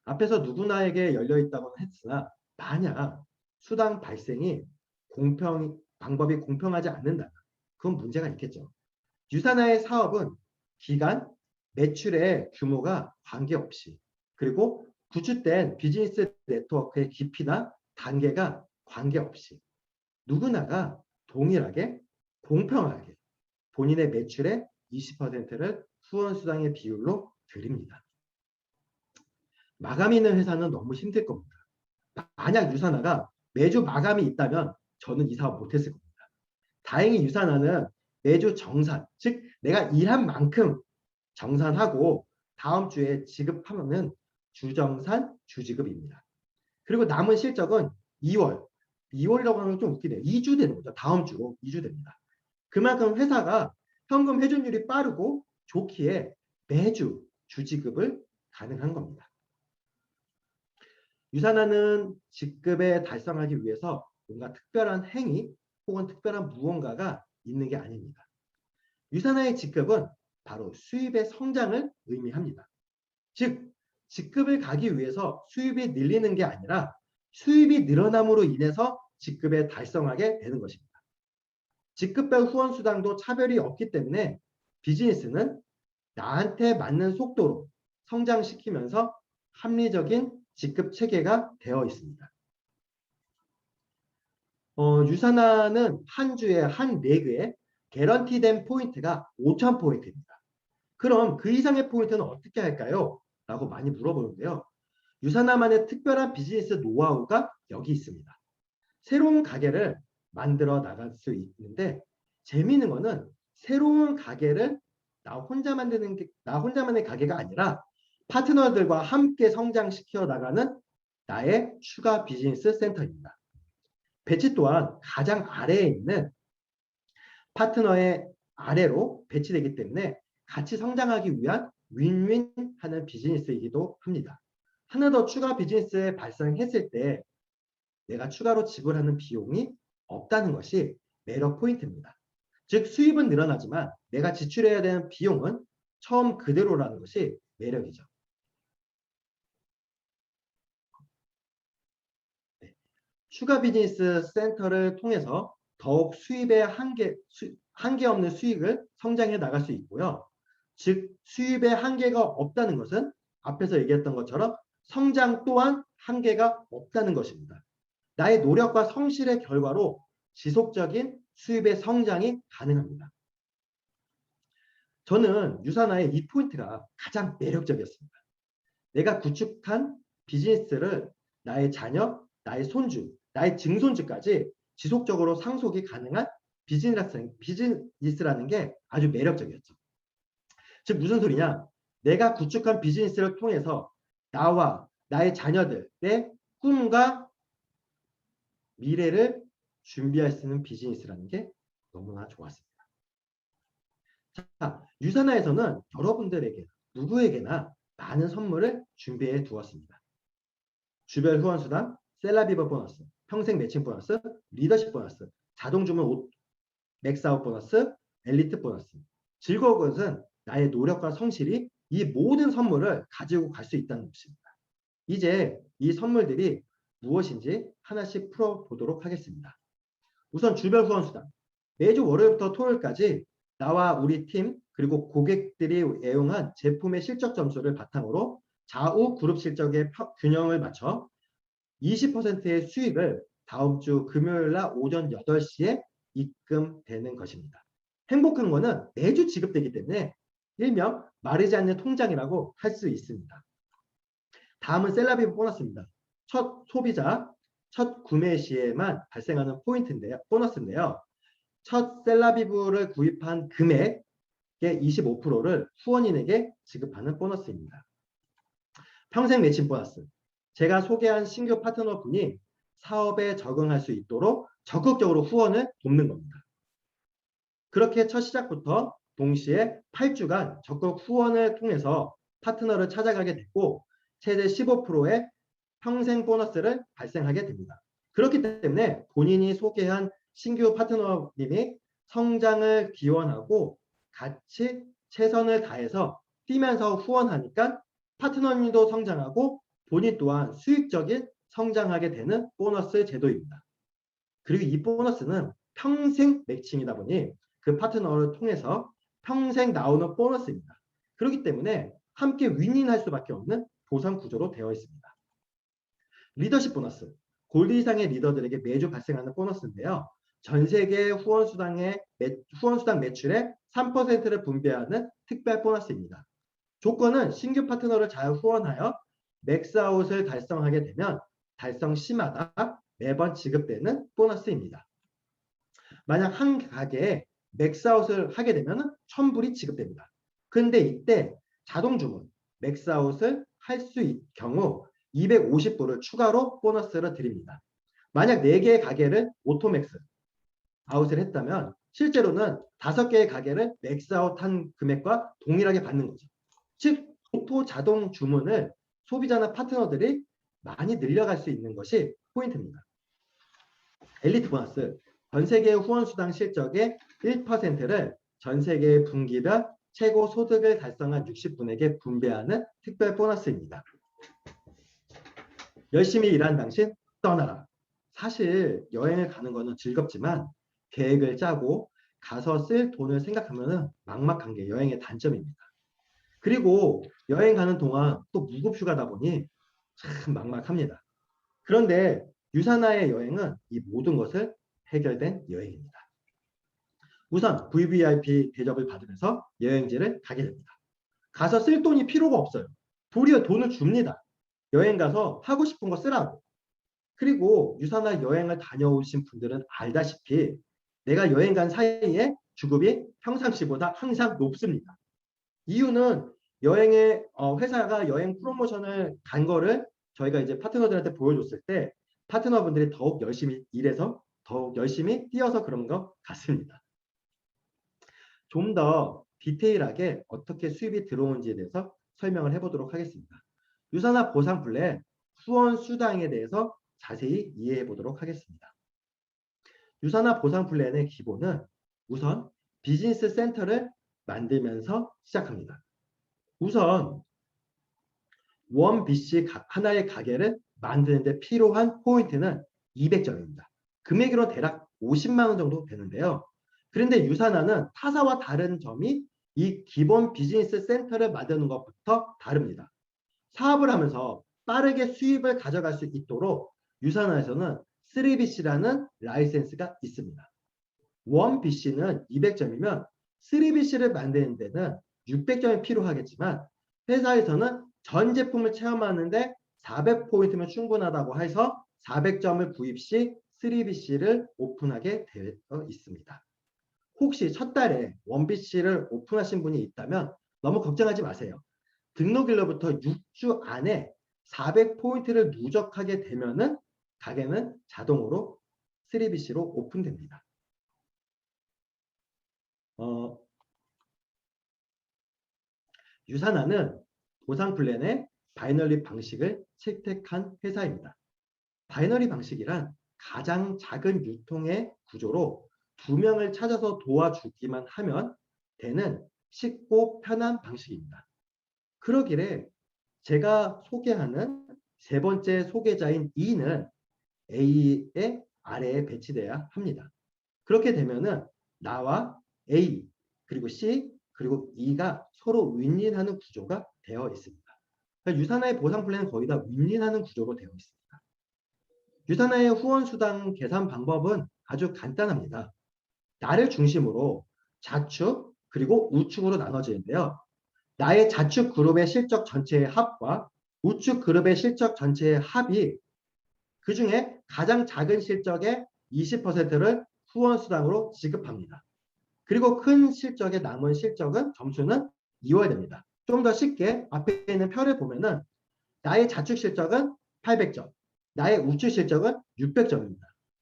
앞에서 누구나에게 열려있다고 했으나 만약 수당 발생이 방법이 공평하지 않는다면 그건 문제가 있겠죠. 유산화의 사업은 기간, 매출의 규모가 관계없이 그리고 구축된 비즈니스 네트워크의 깊이나 단계가 관계없이 누구나가 동일하게 공평하게 본인의 매출의 20%를 후원수당의 비율로 드립니다. 마감이 있는 회사는 너무 힘들 겁니다. 만약 유산화가 매주 마감이 있다면 저는 이 사업 못했을 겁니다. 다행히 유산화는 매주 정산, 즉 내가 일한 만큼 정산하고 다음 주에 지급하면 주정산, 주지급입니다. 그리고 남은 실적은 2월이라고 하는 건 좀 웃기네요. 2주 되는 거죠. 다음 주로 2주 됩니다. 그만큼 회사가 현금 회전율이 빠르고 좋기에 매주 주지급을 가능한 겁니다. 유산화는 직급에 달성하기 위해서 뭔가 특별한 행위 혹은 특별한 무언가가 있는 게 아닙니다. 유산화의 직급은 바로 수입의 성장을 의미합니다. 즉, 직급을 가기 위해서 수입이 늘리는 게 아니라 수입이 늘어남으로 인해서 직급에 달성하게 되는 것입니다. 직급별 후원 수당도 차별이 없기 때문에 비즈니스는 나한테 맞는 속도로 성장시키면서 합리적인 직급 체계가 되어 있습니다. 유산화는 한 주에 한 레그에 개런티된 포인트가 5,000포인트입니다. 그럼 그 이상의 포인트는 어떻게 할까요? 라고 많이 물어보는데요. 유산화만의 특별한 비즈니스 노하우가 여기 있습니다. 새로운 가게를 만들어 나갈 수 있는데 재미있는 거는 새로운 가게를 나 혼자만의 가게가 아니라 파트너들과 함께 성장시켜 나가는 나의 추가 비즈니스 센터입니다. 배치 또한 가장 아래에 있는 파트너의 아래로 배치되기 때문에 같이 성장하기 위한 윈윈 하는 비즈니스이기도 합니다. 하나 더 추가 비즈니스에 발생했을 때 내가 추가로 지불하는 비용이 없다는 것이 매력 포인트입니다. 즉 수입은 늘어나지만 내가 지출해야 되는 비용은 처음 그대로라는 것이 매력이죠. 네. 추가 비즈니스 센터를 통해서 더욱 수입의 한계 없는 수익을 성장해 나갈 수 있고요. 즉 수입의 한계가 없다는 것은 앞에서 얘기했던 것처럼 성장 또한 한계가 없다는 것입니다. 나의 노력과 성실의 결과로 지속적인 수입의 성장이 가능합니다. 저는 유사나의 이 포인트가 가장 매력적이었습니다. 내가 구축한 비즈니스를 나의 자녀, 나의 손주, 나의 증손주까지 지속적으로 상속이 가능한 비즈니스라는 게 아주 매력적이었죠. 즉 무슨 소리냐? 내가 구축한 비즈니스를 통해서 나와 나의 자녀들의 꿈과 미래를 준비할 수 있는 비즈니스라는 게 너무나 좋았습니다. 자, 유사나에서는 여러분들에게 누구에게나 많은 선물을 준비해 두었습니다. 주별 후원수당, 셀라비버 보너스, 평생 매칭 보너스, 리더십 보너스, 자동주문 옷, 맥스아웃 보너스, 엘리트 보너스. 즐거운 것은 나의 노력과 성실이 이 모든 선물을 가지고 갈 수 있다는 것입니다. 이제 이 선물들이 무엇인지 하나씩 풀어보도록 하겠습니다. 우선 주별 후원수당. 매주 월요일부터 토요일까지 나와 우리 팀 그리고 고객들이 애용한 제품의 실적 점수를 바탕으로 좌우 그룹 실적의 균형을 맞춰 20%의 수익을 다음 주 금요일 날 오전 8시에 입금되는 것입니다. 행복한 거는 매주 지급되기 때문에 일명 마르지 않는 통장이라고 할 수 있습니다. 다음은 셀라비브 보너스입니다. 첫 소비자, 첫 구매 시에만 발생하는 보너스인데요. 첫 셀라비브를 구입한 금액의 25%를 후원인에게 지급하는 보너스입니다. 평생 매칭 보너스. 제가 소개한 신규 파트너분이 사업에 적응할 수 있도록 적극적으로 후원을 돕는 겁니다. 그렇게 첫 시작부터 동시에 8주간 적극 후원을 통해서 파트너를 찾아가게 됐고 최대 15%의 평생 보너스를 발생하게 됩니다. 그렇기 때문에 본인이 소개한 신규 파트너님이 성장을 기원하고 같이 최선을 다해서 뛰면서 후원하니까 파트너님도 성장하고 본인 또한 수익적인 성장하게 되는 보너스 제도입니다. 그리고 이 보너스는 평생 매칭이다 보니 그 파트너를 통해서 평생 나오는 보너스입니다. 그렇기 때문에 함께 윈윈할 수밖에 없는 보상 구조로 되어 있습니다. 리더십 보너스. 골드 이상의 리더들에게 매주 발생하는 보너스인데요. 전 세계 후원수당 매출의 3%를 분배하는 특별 보너스입니다. 조건은 신규 파트너를 잘 후원하여 맥스아웃을 달성하게 되면 달성 시마다 매번 지급되는 보너스입니다. 만약 한 가게에 맥스아웃을 하게 되면 1000불이 지급됩니다. 근데 이때 자동주문, 맥스아웃을 할 수 있을 경우 250불을 추가로 보너스를 드립니다. 만약 4개의 가게를 오토맥스 아웃을 했다면 실제로는 5개의 가게를 맥스아웃한 금액과 동일하게 받는 거죠. 즉 오토 자동 주문을 소비자나 파트너들이 많이 늘려갈 수 있는 것이 포인트입니다. 엘리트 보너스. 전 세계 후원수당 실적의 1%를 전 세계 분기별 최고 소득을 달성한 60분에게 분배하는 특별 보너스입니다. 열심히 일한 당신 떠나라. 사실 여행을 가는 것은 즐겁지만 계획을 짜고 가서 쓸 돈을 생각하면 막막한 게 여행의 단점입니다. 그리고 여행 가는 동안 또 무급휴가다 보니 참 막막합니다. 그런데 유사나의 여행은 이 모든 것을 해결된 여행입니다. 우선 VVIP 대접을 받으면서 여행지를 가게 됩니다. 가서 쓸 돈이 필요가 없어요. 도리어 돈을 줍니다. 여행 가서 하고 싶은 거 쓰라고. 그리고 유사나 여행을 다녀오신 분들은 알다시피 내가 여행 간 사이에 주급이 평상시보다 항상 높습니다. 이유는 회사가 여행 프로모션을 간 거를 저희가 이제 파트너들한테 보여줬을 때 파트너분들이 더욱 열심히 일해서 더욱 열심히 뛰어서 그런 것 같습니다. 좀 더 디테일하게 어떻게 수입이 들어오는지에 대해서 설명을 해보도록 하겠습니다. 유산화 보상 플랜 후원 수당에 대해서 자세히 이해해 보도록 하겠습니다. 유산화 보상 플랜의 기본은 우선 비즈니스 센터를 만들면서 시작합니다. 우선 원 BC 하나의 가게를 만드는데 필요한 포인트는 200점입니다. 금액으로 대략 50만 원 정도 되는데요. 그런데 유산화는 타사와 다른 점이 이 기본 비즈니스 센터를 만드는 것부터 다릅니다. 사업을 하면서 빠르게 수입을 가져갈 수 있도록 유산화에서는 3BC라는 라이센스가 있습니다. 1BC는 200점이면 3BC를 만드는 데는 600점이 필요하겠지만 회사에서는 전 제품을 체험하는데 400포인트면 충분하다고 해서 400점을 구입 시 3BC를 오픈하게 되어 있습니다. 혹시 첫 달에 1BC를 오픈하신 분이 있다면 너무 걱정하지 마세요. 등록일로부터 6주 안에 400포인트를 누적하게 되면은 가게는 자동으로 3BC로 오픈됩니다. 유산화는 보상 플랜의 바이너리 방식을 채택한 회사입니다. 바이너리 방식이란 가장 작은 유통의 구조로 2명을 찾아서 도와주기만 하면 되는 쉽고 편한 방식입니다. 그러기에 제가 소개하는 세 번째 소개자인 E는 A의 아래에 배치돼야 합니다. 그렇게 되면은 나와 A 그리고 C 그리고 E가 서로 윈윈하는 구조가 되어 있습니다. 그러니까 유산화의 보상 플랜은 거의 다 윈윈하는 구조로 되어 있습니다. 유산화의 후원 수당 계산 방법은 아주 간단합니다. 나를 중심으로 좌측 그리고 우측으로 나눠지는데요. 나의 좌측 그룹의 실적 전체의 합과 우측 그룹의 실적 전체의 합이 그 중에 가장 작은 실적의 20%를 후원 수당으로 지급합니다. 그리고 큰 실적의 남은 실적은 점수는 이월됩니다. 좀 더 쉽게 앞에 있는 표를 보면은 나의 좌측 실적은 800점, 나의 우측 실적은 600점입니다.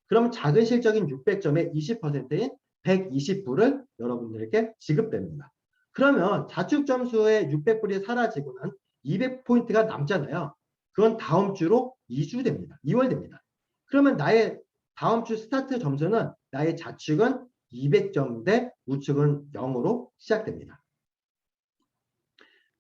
그럼 작은 실적인 600점의 20%인 120불을 여러분들에게 지급됩니다. 그러면 좌측 점수의 600불이 사라지고 난 200포인트가 남잖아요. 그건 다음 주로 2주 됩니다. 2월 됩니다. 그러면 나의 다음 주 스타트 점수는 나의 좌측은 200점 대 우측은 0으로 시작됩니다.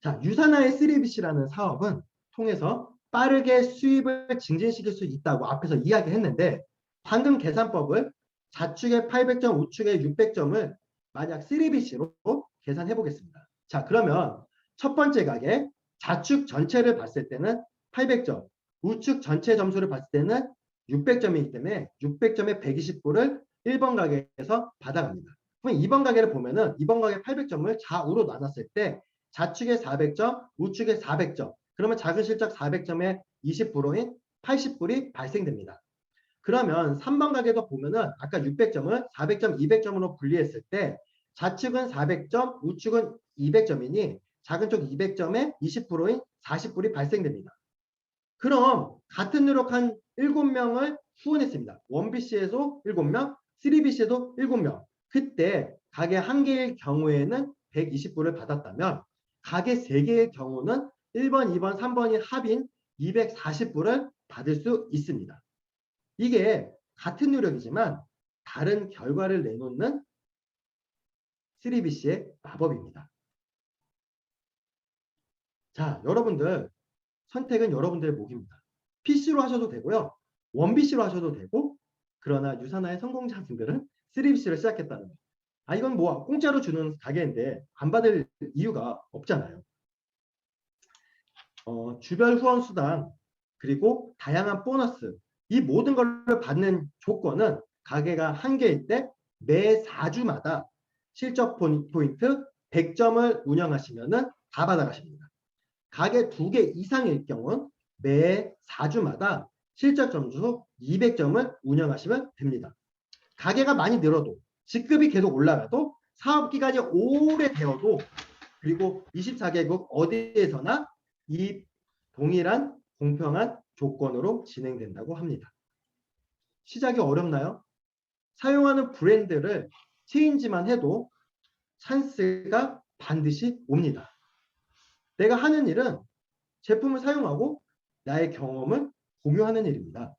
자, 유산화의 3BC라는 사업은 통해서 빠르게 수입을 증진시킬 수 있다고 앞에서 이야기했는데 방금 계산법을 좌측에 800점, 우측에 600점을 만약 3BC로 계산해 보겠습니다. 자, 그러면 첫 번째 가게 좌측 전체를 봤을 때는 800점, 우측 전체 점수를 봤을 때는 600점이기 때문에 600점에 120불을 1번 가게에서 받아갑니다. 그럼 2번 가게를 보면은 2번 가게 800점을 좌우로 나눴을 때 좌측에 400점, 우측에 400점. 그러면 작은 실적 400점에 20%인 80불이 발생됩니다. 그러면 3번 가게도 보면은 아까 600점을 400점, 200점으로 분리했을 때 좌측은 400점, 우측은 200점이니 작은 쪽 200점에 20%인 40불이 발생됩니다. 그럼 같은 노력한 7명을 후원했습니다. 1BC에도 7명, 3BC에도 7명. 그때 가게 1개의 경우에는 120불을 받았다면 가게 3개의 경우는 1번, 2번, 3번이 합인 240불을 받을 수 있습니다. 이게 같은 노력이지만 다른 결과를 내놓는 3BC의 마법입니다. 자, 여러분들 선택은 여러분들의 몫입니다. PC로 하셔도 되고요. 1BC로 하셔도 되고 그러나 유산화의 성공자분들은 3BC를 시작했다는 거. 아, 이건 뭐 공짜로 주는 가게인데 안 받을 이유가 없잖아요. 주별 후원 수당 그리고 다양한 보너스 이 모든 걸 받는 조건은 가게가 1개일 때 매 4주마다 실적 포인트 100점을 운영하시면은 다 받아가십니다. 가게 2개 이상일 경우는 매 4주마다 실적 점수 200점을 운영하시면 됩니다. 가게가 많이 늘어도 직급이 계속 올라가도 사업 기간이 오래 되어도 그리고 24개국 어디에서나 이 동일한 공평한 조건으로 진행된다고 합니다. 시작이 어렵나요? 사용하는 브랜드를 체인지만 해도 찬스가 반드시 옵니다. 내가 하는 일은 제품을 사용하고 나의 경험을 공유하는 일입니다.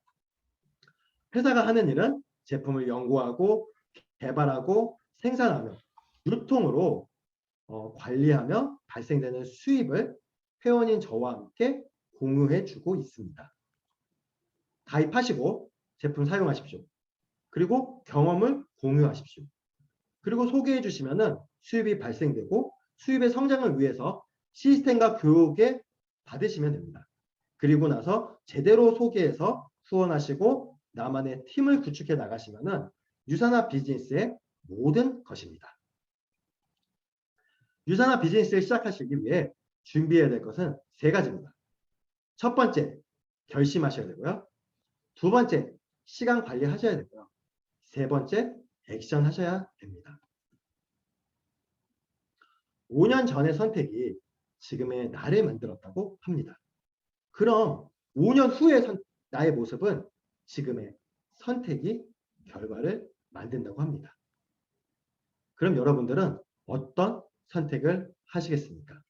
회사가 하는 일은 제품을 연구하고 개발하고 생산하며 유통으로 관리하며 발생되는 수입을 회원인 저와 함께 공유해 주고 있습니다. 가입하시고 제품 사용하십시오. 그리고 경험을 공유하십시오. 그리고 소개해 주시면은 수입이 발생되고 수입의 성장을 위해서 시스템과 교육에 받으시면 됩니다. 그리고 나서 제대로 소개해서 후원하시고 나만의 팀을 구축해 나가시면은 유산화 비즈니스의 모든 것입니다. 유산화 비즈니스를 시작하시기 위해 준비해야 될 것은 3가지입니다. 첫 번째, 결심하셔야 되고요. 두 번째, 시간 관리하셔야 되고요. 세 번째, 액션 하셔야 됩니다. 5년 전의 선택이 지금의 나를 만들었다고 합니다. 그럼 5년 후의 나의 모습은 지금의 선택이 결과를 만든다고 합니다. 그럼 여러분들은 어떤 선택을 하시겠습니까?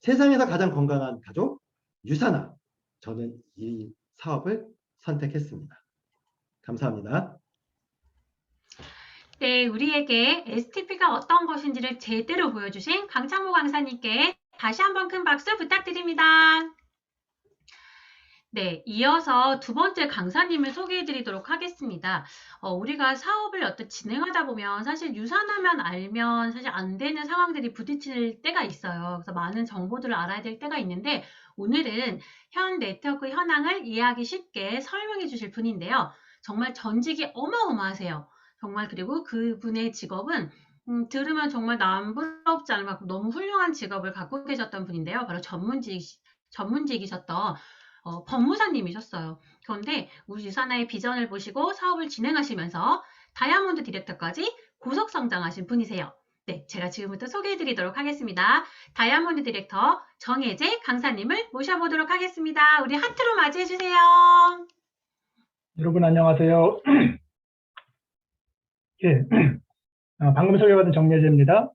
세상에서 가장 건강한 가족, 유산화. 저는 이 사업을 선택했습니다. 감사합니다. 네, 우리에게 STP가 어떤 것인지를 제대로 보여주신 강창모 강사님께 다시 한번 큰 박수 부탁드립니다. 네, 이어서 두 번째 강사님을 소개해 드리도록 하겠습니다. 우리가 사업을 어떻게 진행하다 보면 사실 유산하면 알면 사실 안 되는 상황들이 부딪힐 때가 있어요. 그래서 많은 정보들을 알아야 될 때가 있는데 오늘은 현 네트워크 현황을 이해하기 쉽게 설명해 주실 분인데요. 정말 전직이 어마어마하세요. 정말 그리고 그분의 직업은 들으면 정말 남부럽지 않을 만큼 너무 훌륭한 직업을 갖고 계셨던 분인데요. 바로 전문직이셨던 법무사님이셨어요. 그런데 우리 유산화의 비전을 보시고 사업을 진행하시면서 다이아몬드 디렉터까지 고속 성장하신 분이세요. 네, 제가 지금부터 소개해드리도록 하겠습니다. 다이아몬드 디렉터 정혜재 강사님을 모셔보도록 하겠습니다. 우리 하트로 맞이해주세요. 여러분 안녕하세요. 예, 방금 소개받은 정예재입니다.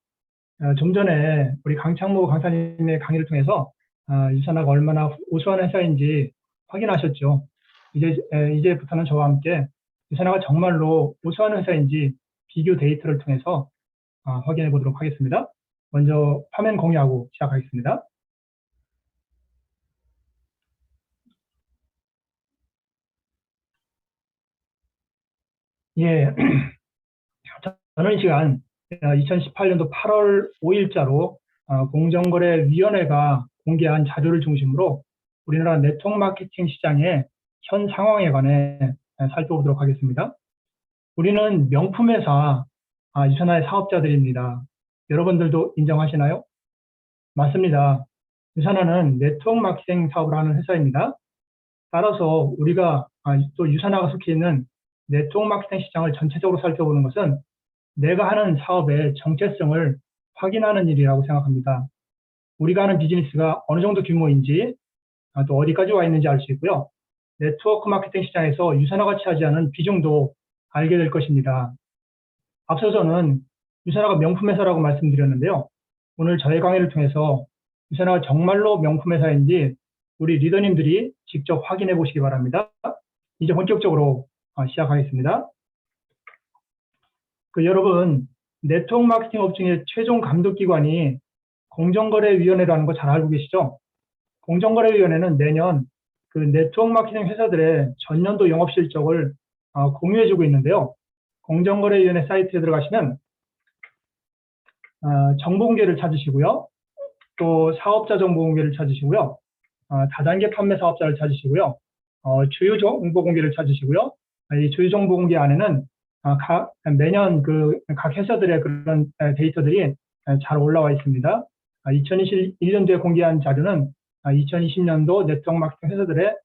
좀 전에 우리 강창모 강사님의 강의를 통해서 유산화가 얼마나 우수한 회사인지 확인하셨죠. 이제부터는 저와 함께 유산화가 정말로 우수한 회사인지 비교 데이터를 통해서 확인해 보도록 하겠습니다. 먼저 화면 공유하고 시작하겠습니다. 예, 저는 이 시간 2018년도 8월 5일자로 공정거래위원회가 공개한 자료를 중심으로 우리나라 네트워크 마케팅 시장의 현 상황에 관해 살펴보도록 하겠습니다. 우리는 명품회사 유산화의 사업자들입니다. 여러분들도 인정하시나요? 맞습니다. 유산화는 네트워크 마케팅 사업을 하는 회사입니다. 따라서 우리가 또 유산화가 속해 있는 네트워크 마케팅 시장을 전체적으로 살펴보는 것은 내가 하는 사업의 정체성을 확인하는 일이라고 생각합니다. 우리가 하는 비즈니스가 어느 정도 규모인지 또 어디까지 와 있는지 알 수 있고요. 네트워크 마케팅 시장에서 유산화가 차지하는 비중도 알게 될 것입니다. 앞서서는 유산화가 명품회사라고 말씀드렸는데요. 오늘 저의 강의를 통해서 유산화가 정말로 명품회사인지 우리 리더님들이 직접 확인해 보시기 바랍니다. 이제 본격적으로 시작하겠습니다. 여러분, 네트워크 마케팅 업종의 최종 감독기관이 공정거래위원회라는 거 잘 알고 계시죠? 공정거래위원회는 내년 네트워크 마케팅 회사들의 전년도 영업실적을 공유해주고 있는데요. 공정거래위원회 사이트에 들어가시면 정보공개를 찾으시고요. 또 사업자 정보공개를 찾으시고요. 다단계 판매 사업자를 찾으시고요. 주요 정보공개를 찾으시고요. 이 주요 정보공개 안에는 매년 각 회사들의 그런 데이터들이 잘 올라와 있습니다. 2021년도에 공개한 자료는 2020년도 네트워크 마케팅 회사들의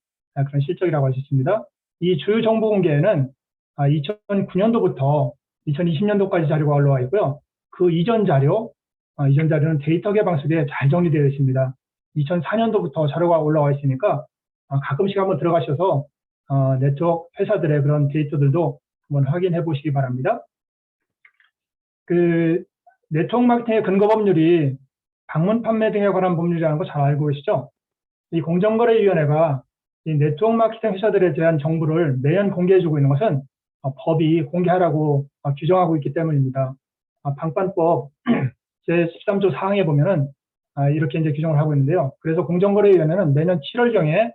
그런 실적이라고 할 수 있습니다. 이 주요 정보 공개에는 2009년도부터 2020년도까지 자료가 올라와 있고요. 그 이전 자료는 데이터 개방 속에 잘 정리되어 있습니다. 2004년도부터 자료가 올라와 있으니까 가끔씩 한번 들어가셔서 네트워크 회사들의 그런 데이터들도 한번 확인해 보시기 바랍니다. 네트워크 마케팅의 근거 법률이 방문 판매 등에 관한 법률이라는 거 잘 알고 계시죠? 이 공정거래위원회가 이 네트워크 마케팅 회사들에 대한 정보를 매년 공개해주고 있는 것은 법이 공개하라고 규정하고 있기 때문입니다. 방판법 제13조 4항에 보면은 이렇게 이제 규정을 하고 있는데요. 그래서 공정거래위원회는 매년 7월경에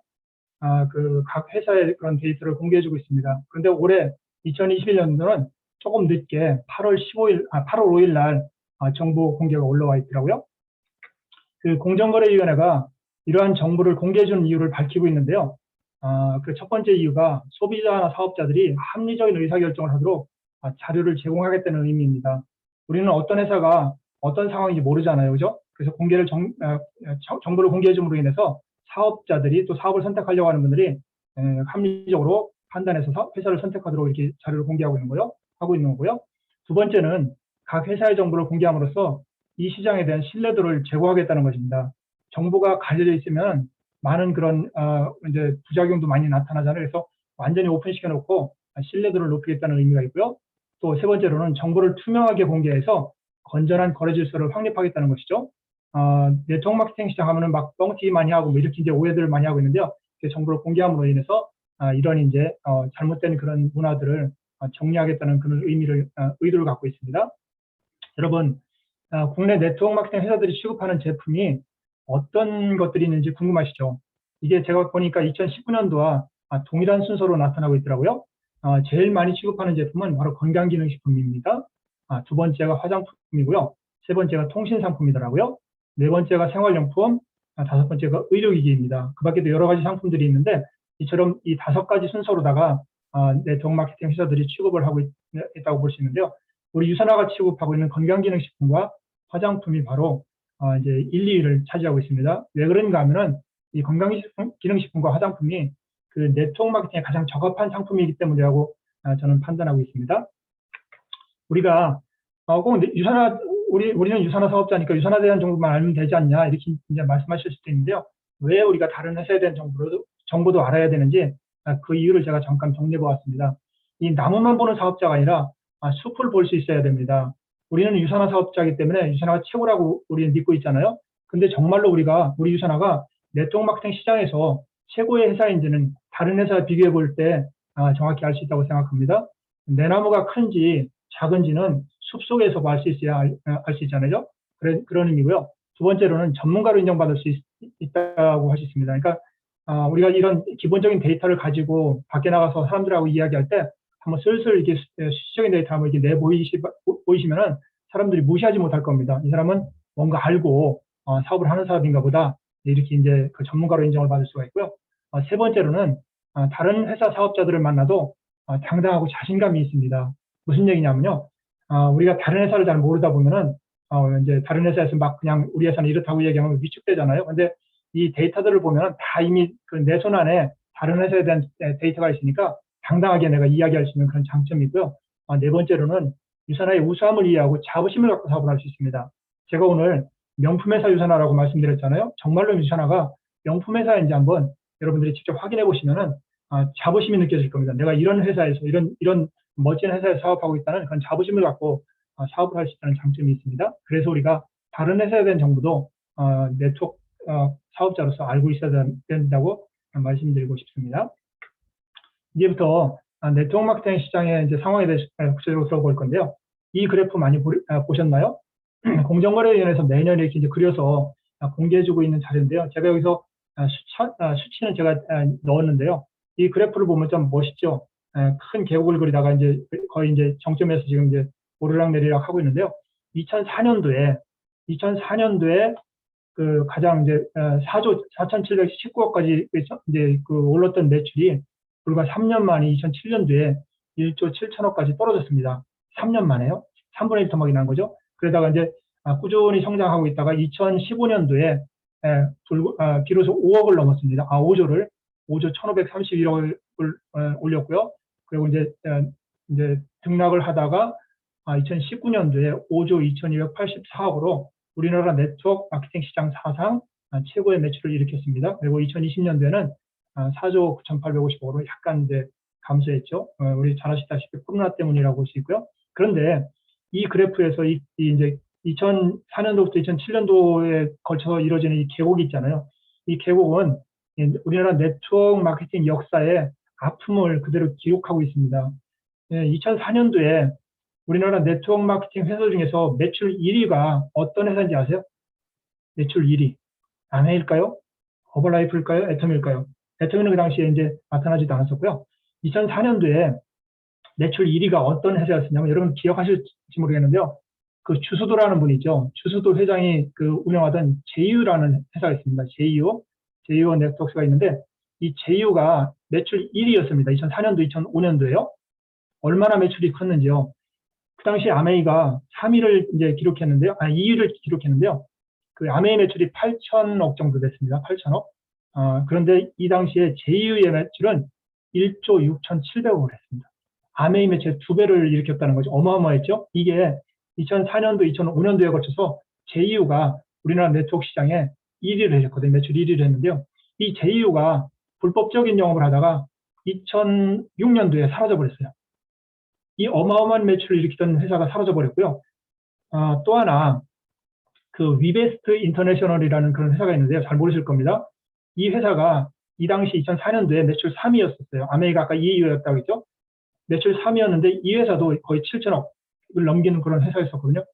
그 각 회사의 그런 데이터를 공개해주고 있습니다. 그런데 올해 2021년도는 조금 늦게 8월 5일 날 정보 공개가 올라와 있더라고요. 그 공정거래위원회가 이러한 정보를 공개해주는 이유를 밝히고 있는데요. 그 첫 번째 이유가 소비자나 사업자들이 합리적인 의사결정을 하도록 자료를 제공하겠다는 의미입니다. 우리는 어떤 회사가 어떤 상황인지 모르잖아요. 그죠? 그래서 정보를 공개해줌으로 인해서 사업자들이 또 사업을 선택하려고 하는 분들이 합리적으로 판단해서 회사를 선택하도록 이렇게 자료를 공개하고 있는 거고요. 두 번째는 각 회사의 정보를 공개함으로써 이 시장에 대한 신뢰도를 제고하겠다는 것입니다. 정보가 가려져 있으면 많은 그런 이제 부작용도 많이 나타나잖아요. 그래서 완전히 오픈시켜 놓고 신뢰도를 높이겠다는 의미가 있고요. 또 세 번째로는 정보를 투명하게 공개해서 건전한 거래 질서를 확립하겠다는 것이죠. 네트워크 마케팅 시장 하면은 막 뻥튀기 많이 하고 뭐 이렇게 이제 오해들을 많이 하고 있는데요. 정보를 공개함으로 인해서 이런 이제 잘못된 그런 문화들을 정리하겠다는 그런 의도를 갖고 있습니다. 여러분, 국내 네트워크 마케팅 회사들이 취급하는 제품이 어떤 것들이 있는지 궁금하시죠? 이게 제가 보니까 2019년도와 동일한 순서로 나타나고 있더라고요. 제일 많이 취급하는 제품은 바로 건강기능식품입니다. 두 번째가 화장품이고요. 세 번째가 통신상품이더라고요. 네 번째가 생활용품, 다섯 번째가 의료기기입니다. 그 밖에도 여러 가지 상품들이 있는데 이처럼 이 5가지 순서로다가 네트워크 마케팅 회사들이 취급을 하고 있다고 볼 수 있는데요. 우리 유선화가 취급하고 있는 건강기능식품과 화장품이 바로 이제 1, 2위를 차지하고 있습니다. 왜 그런가 하면은 이 건강기능식품과 화장품이 그 네트워크 마케팅에 가장 적합한 상품이기 때문이라고 저는 판단하고 있습니다. 우리가 꼭 우리는 유선화 사업자니까 유선화에 대한 정보만 알면 되지 않냐 이렇게 이제 말씀하실 수도 있는데요. 왜 우리가 다른 회사에 대한 정보도 알아야 되는지 그 이유를 제가 잠깐 정리해 보았습니다. 이 나무만 보는 사업자가 아니라 숲을 볼 수 있어야 됩니다. 우리는 유선화 사업자이기 때문에 유선화가 최고라고 우리는 믿고 있잖아요. 근데 정말로 우리 유선화가 네트워크 마케팅 시장에서 최고의 회사인지는 다른 회사와 비교해 볼 때 정확히 알 수 있다고 생각합니다. 내 나무가 큰지 작은지는 숲속에서 알 수 있잖아요. 그런 의미고요. 두 번째로는 전문가로 인정받을 수 있다고 할 수 있습니다. 그러니까 우리가 이런 기본적인 데이터를 가지고 밖에 나가서 사람들하고 이야기할 때 한번 슬슬 이렇게 수치적인 데이터 한번 이렇게 보이시면은 사람들이 무시하지 못할 겁니다. 이 사람은 뭔가 알고 사업을 하는 사람인가 보다 이렇게 이제 그 전문가로 인정을 받을 수가 있고요. 세 번째로는 다른 회사 사업자들을 만나도 당당하고 자신감이 있습니다. 무슨 얘기냐면요. 우리가 다른 회사를 잘 모르다 보면은 이제 다른 회사에서 막 그냥 우리 회사는 이렇다고 얘기하면 위축되잖아요. 근데 이 데이터들을 보면은 다 이미 그 내 손 안에 다른 회사에 대한 데이터가 있으니까 당당하게 내가 이야기할 수 있는 그런 장점이 있고요. 네 번째로는 유선화의 우수함을 이해하고 자부심을 갖고 사업을 할 수 있습니다. 제가 오늘 명품회사 유선화라고 말씀드렸잖아요. 정말로 유선화가 명품회사인지 한번 여러분들이 직접 확인해 보시면은 자부심이 느껴질 겁니다. 내가 이런 회사에서 이런 멋진 회사에서 사업하고 있다는 그런 자부심을 갖고 사업을 할 수 있다는 장점이 있습니다. 그래서 우리가 다른 회사에 대한 정보도 네트워크 사업자로서 알고 있어야 된다고 말씀드리고 싶습니다. 이제부터 네트워크 마케팅 시장의 이제 상황에 대해서 구체적으로 들어볼 건데요. 이 그래프 많이 보셨나요? 공정거래위원회에서 매년 이렇게 이제 그려서 공개해주고 있는 자료인데요. 제가 여기서 수치는 제가 넣었는데요. 이 그래프를 보면 좀 멋있죠. 큰 계곡을 그리다가 이제 거의 이제 정점에서 지금 이제 오르락내리락 하고 있는데요. 2004년도에 그 가장 이제 4조 4,719억까지 이제 그 올랐던 매출이 불과 3년 만에 2007년도에 1조 7천억까지 떨어졌습니다. 3년 만에요. 3분의 1 토막이 난 거죠. 그러다가 이제 꾸준히 성장하고 있다가 2015년도에 비로소 5억을 넘었습니다. 5조 1,531억을 올렸고요. 그리고 이제 등락을 하다가 2019년도에 5조 2,284억으로 우리나라 네트워크 마케팅 시장 사상 최고의 매출을 일으켰습니다. 그리고 2020년도에는 4조 9,850억으로 약간 이제 감소했죠. 우리 잘 아시다시피 코로나 때문이라고 볼 수 있고요. 그런데 이 그래프에서 이제 2004년도부터 2007년도에 걸쳐서 이루어지는 이 계곡이 있잖아요. 이 계곡은 우리나라 네트워크 마케팅 역사의 아픔을 그대로 기록하고 있습니다. 2004년도에 우리나라 네트워크 마케팅 회사 중에서 매출 1위가 어떤 회사인지 아세요? 매출 1위. 아메일까요? 허벌라이프일까요? 애터미일까요? 애터미는 그 당시에 이제 나타나지도 않았었고요. 2004년도에 매출 1위가 어떤 회사였냐면 여러분 기억하실지 모르겠는데요. 그 주수도라는 분이죠. 주수도 회장이 그 운영하던 제이유라는 회사가 있습니다. 제이유 네트워크가 있는데 이 제이유가 매출 1위였습니다. 2004년도, 2005년도에요. 얼마나 매출이 컸는지요. 그 당시 아메이가 3위를 이제 기록했는데요. 2위를 기록했는데요. 그 아메이 매출이 8천억 정도 됐습니다. 8천억. 그런데 이 당시에 제이유의 매출은 1조 6,700억을 했습니다. 아메이 매출 2배를 일으켰다는 거죠. 어마어마했죠. 이게 2004년도, 2005년도에 거쳐서 제이유가 우리나라 네트워크 시장에 1위를 했거든요. 매출 1위를 했는데요. 이 제이유가 불법적인 영업을 하다가 2006년도에 사라져버렸어요. 이 어마어마한 매출을 일으키던 회사가 사라져버렸고요. 또 하나 그 위베스트 인터내셔널이라는 그런 회사가 있는데요. 잘 모르실 겁니다. 이 회사가 이 당시 2004년도에 매출 3위였었어요. 아메이가 아까 2위였다고 했죠. 매출 3위였는데 이 회사도 거의 7천억을 넘기는 그런 회사였었거든요.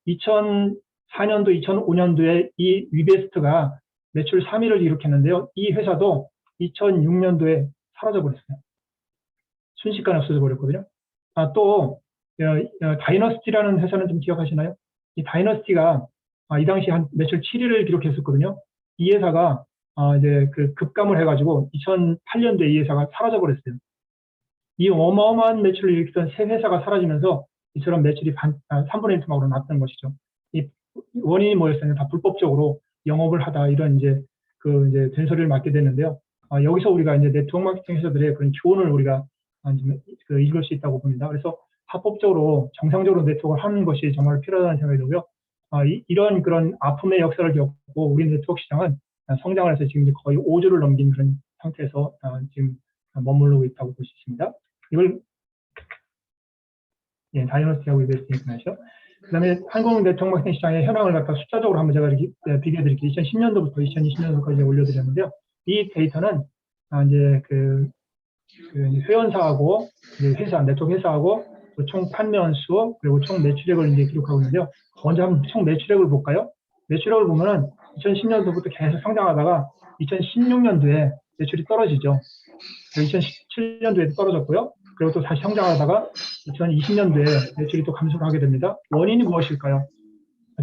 2004년도, 2005년도에 이 위베스트가 매출 3위를 일으켰는데요. 이 회사도 2006년도에 사라져버렸어요. 순식간에 없어져 버렸거든요. 또 다이너스티라는 회사는 좀 기억하시나요? 이 다이너스티가 이 당시 한 매출 7위를 기록했었거든요. 이 회사가 이제 그 급감을 해가지고 2008년도에 이 회사가 사라져버렸어요. 이 어마어마한 매출을 일으키던 세 회사가 사라지면서 이처럼 매출이 3분의 1 토막으로 났던 것이죠. 이 원인이 뭐였어요? 다 불법적으로 영업을 하다 이런 이제 된소리를 맞게 됐는데요. 여기서 우리가 이제 네트워크 마케팅 회사들의 그런 교훈을 우리가 읽을 수 있다고 봅니다. 그래서 합법적으로 정상적으로 네트워크를 하는 것이 정말 필요하다는 생각이 들고요. 이런 그런 아픔의 역사를 겪고 우리 네트워크 시장은 성장을 해서 지금 이제 거의 5조를 넘긴 그런 상태에서 지금 머무르고 있다고 볼 수 있습니다. 이걸 다이너스티하고 위베스트 인터내셔널. 그다음에 한국 네트워크 마케팅 시장의 현황을 갖다 숫자적으로 한번 제가 이렇게 비교해 드릴게요. 2010년도부터 2020년도까지 올려드렸는데요. 이 데이터는 이제 회원사하고 회사, 네트워크 회사하고 총 판매원 수 그리고 총 매출액을 이제 기록하고 있는데요. 먼저 한번 총 매출액을 볼까요? 매출액을 보면은 2010년도부터 계속 성장하다가 2016년도에 매출이 떨어지죠. 2017년도에도 떨어졌고요. 그리고 또 다시 성장하다가 2020년도에 매출이 또 감소를 하게 됩니다. 원인이 무엇일까요?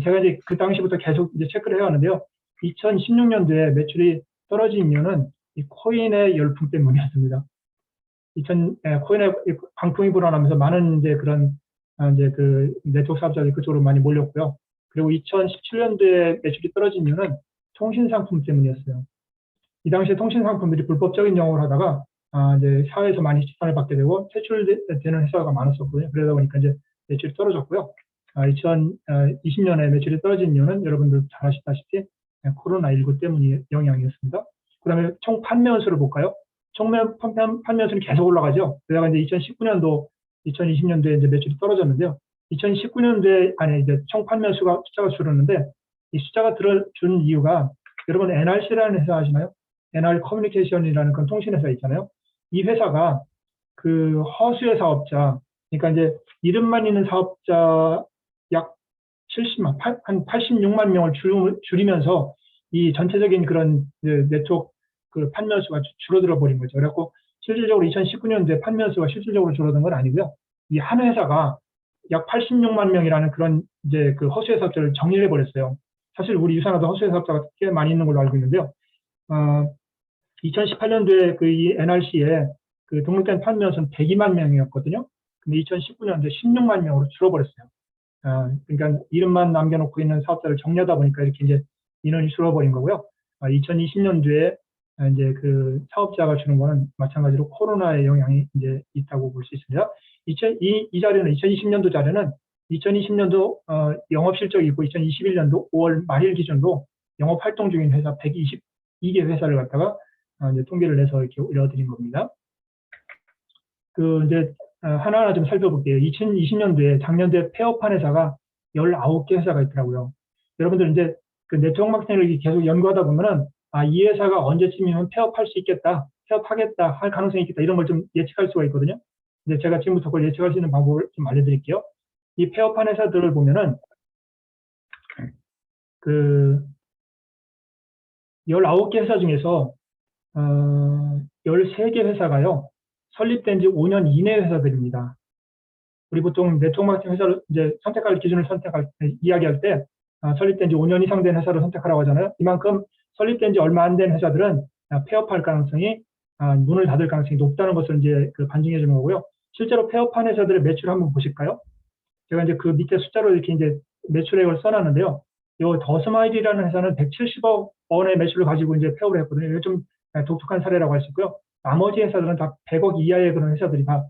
제가 이제 그 당시부터 계속 이제 체크를 해왔는데요. 2016년도에 매출이 떨어진 이유는 이 코인의 열풍 때문이었습니다. 코인의 광풍이 불어나면서 많은 이제 그런 이제 그 네트워크 사업자들이 그쪽으로 많이 몰렸고요. 그리고 2017년도에 매출이 떨어진 이유는 통신 상품 때문이었어요. 이 당시에 통신 상품들이 불법적인 영업을 하다가 이제 사회에서 많이 지탄을 받게 되고 퇴출되는 회사가 많았었거든요. 그러다 보니까 이제 매출이 떨어졌고요. 2020년에 매출이 떨어진 이유는 여러분들 잘 아시다시피 코로나19 때문이 영향이었습니다. 그 다음에 총 판매원 수를 볼까요? 총 판매원 수는 계속 올라가죠. 그러다가 이제 2019년도, 2020년도에 이제 매출이 떨어졌는데요. 2019년도에 안에 이제 총 판매원 숫자가 줄었는데 이 숫자가 줄은 이유가 여러분 NRC라는 회사 아시나요? NR 커뮤니케이션이라는 그런 통신회사 있잖아요. 이 회사가 그 허수의 사업자, 그러니까 이제 이름만 있는 사업자 약 70만, 한 86만 명을 줄이면서 이 전체적인 그런 네트워크 그 판매 수가 줄어들어 버린 거죠. 그래갖고 실질적으로 2019년도에 판매 수가 실질적으로 줄어든 건 아니고요. 이 한 회사가 약 86만 명이라는 그런 이제 그 허수의 사업자를 정리해 버렸어요. 사실 우리 유산화도 허수의 사업자가 꽤 많이 있는 걸로 알고 있는데요. 2018년도에 그 이 NRC에 그 등록된 판매원수는 102만 명이었거든요. 근데 2019년도에 16만 명으로 줄어버렸어요. 그러니까 이름만 남겨놓고 있는 사업자를 정리하다 보니까 이렇게 이제 인원이 줄어버린 거고요. 2020년도에 이제 그 사업자가 주는 거는 마찬가지로 코로나의 영향이 이제 있다고 볼 수 있습니다. 이 자료는 2020년도 자료는 2020년도 영업 실적이 있고 2021년도 5월 말일 기준으로 영업 활동 중인 회사 122개 회사를 갖다가 이제 통계를 내서 이렇게 올려드린 겁니다. 그 이제 하나하나 좀 살펴볼게요. 2020년도에 작년도에 폐업한 회사가 19개 회사가 있더라고요. 여러분들 이제 그 네트워크 마케팅을 계속 연구하다 보면은 이 회사가 언제쯤이면 폐업할 수 있겠다, 폐업하겠다 할 가능성이 있겠다 이런 걸 좀 예측할 수가 있거든요. 근데 제가 지금부터 그걸 예측할 수 있는 방법을 좀 알려드릴게요. 이 폐업한 회사들을 보면은 그 19개 회사 중에서 13개 회사가요. 설립된 지 5년 이내 회사들입니다. 우리 보통 네트워크 마케팅 회사를 이제 선택할 기준을 이야기할 때 설립된 지 5년 이상 된 회사를 선택하라고 하잖아요. 이만큼 설립된 지 얼마 안 된 회사들은 폐업할 가능성이 문을 닫을 가능성이 높다는 것을 이제 반증해 주는 거고요. 실제로 폐업한 회사들의 매출 한번 보실까요? 제가 이제 그 밑에 숫자로 이렇게 이제 매출액을 써놨는데요. 요 더스마일이라는 회사는 170억 원의 매출을 가지고 이제 폐업을 했거든요. 이게 좀 독특한 사례라고 할 수 있고요. 나머지 회사들은 다 100억 이하의 그런 회사들이 다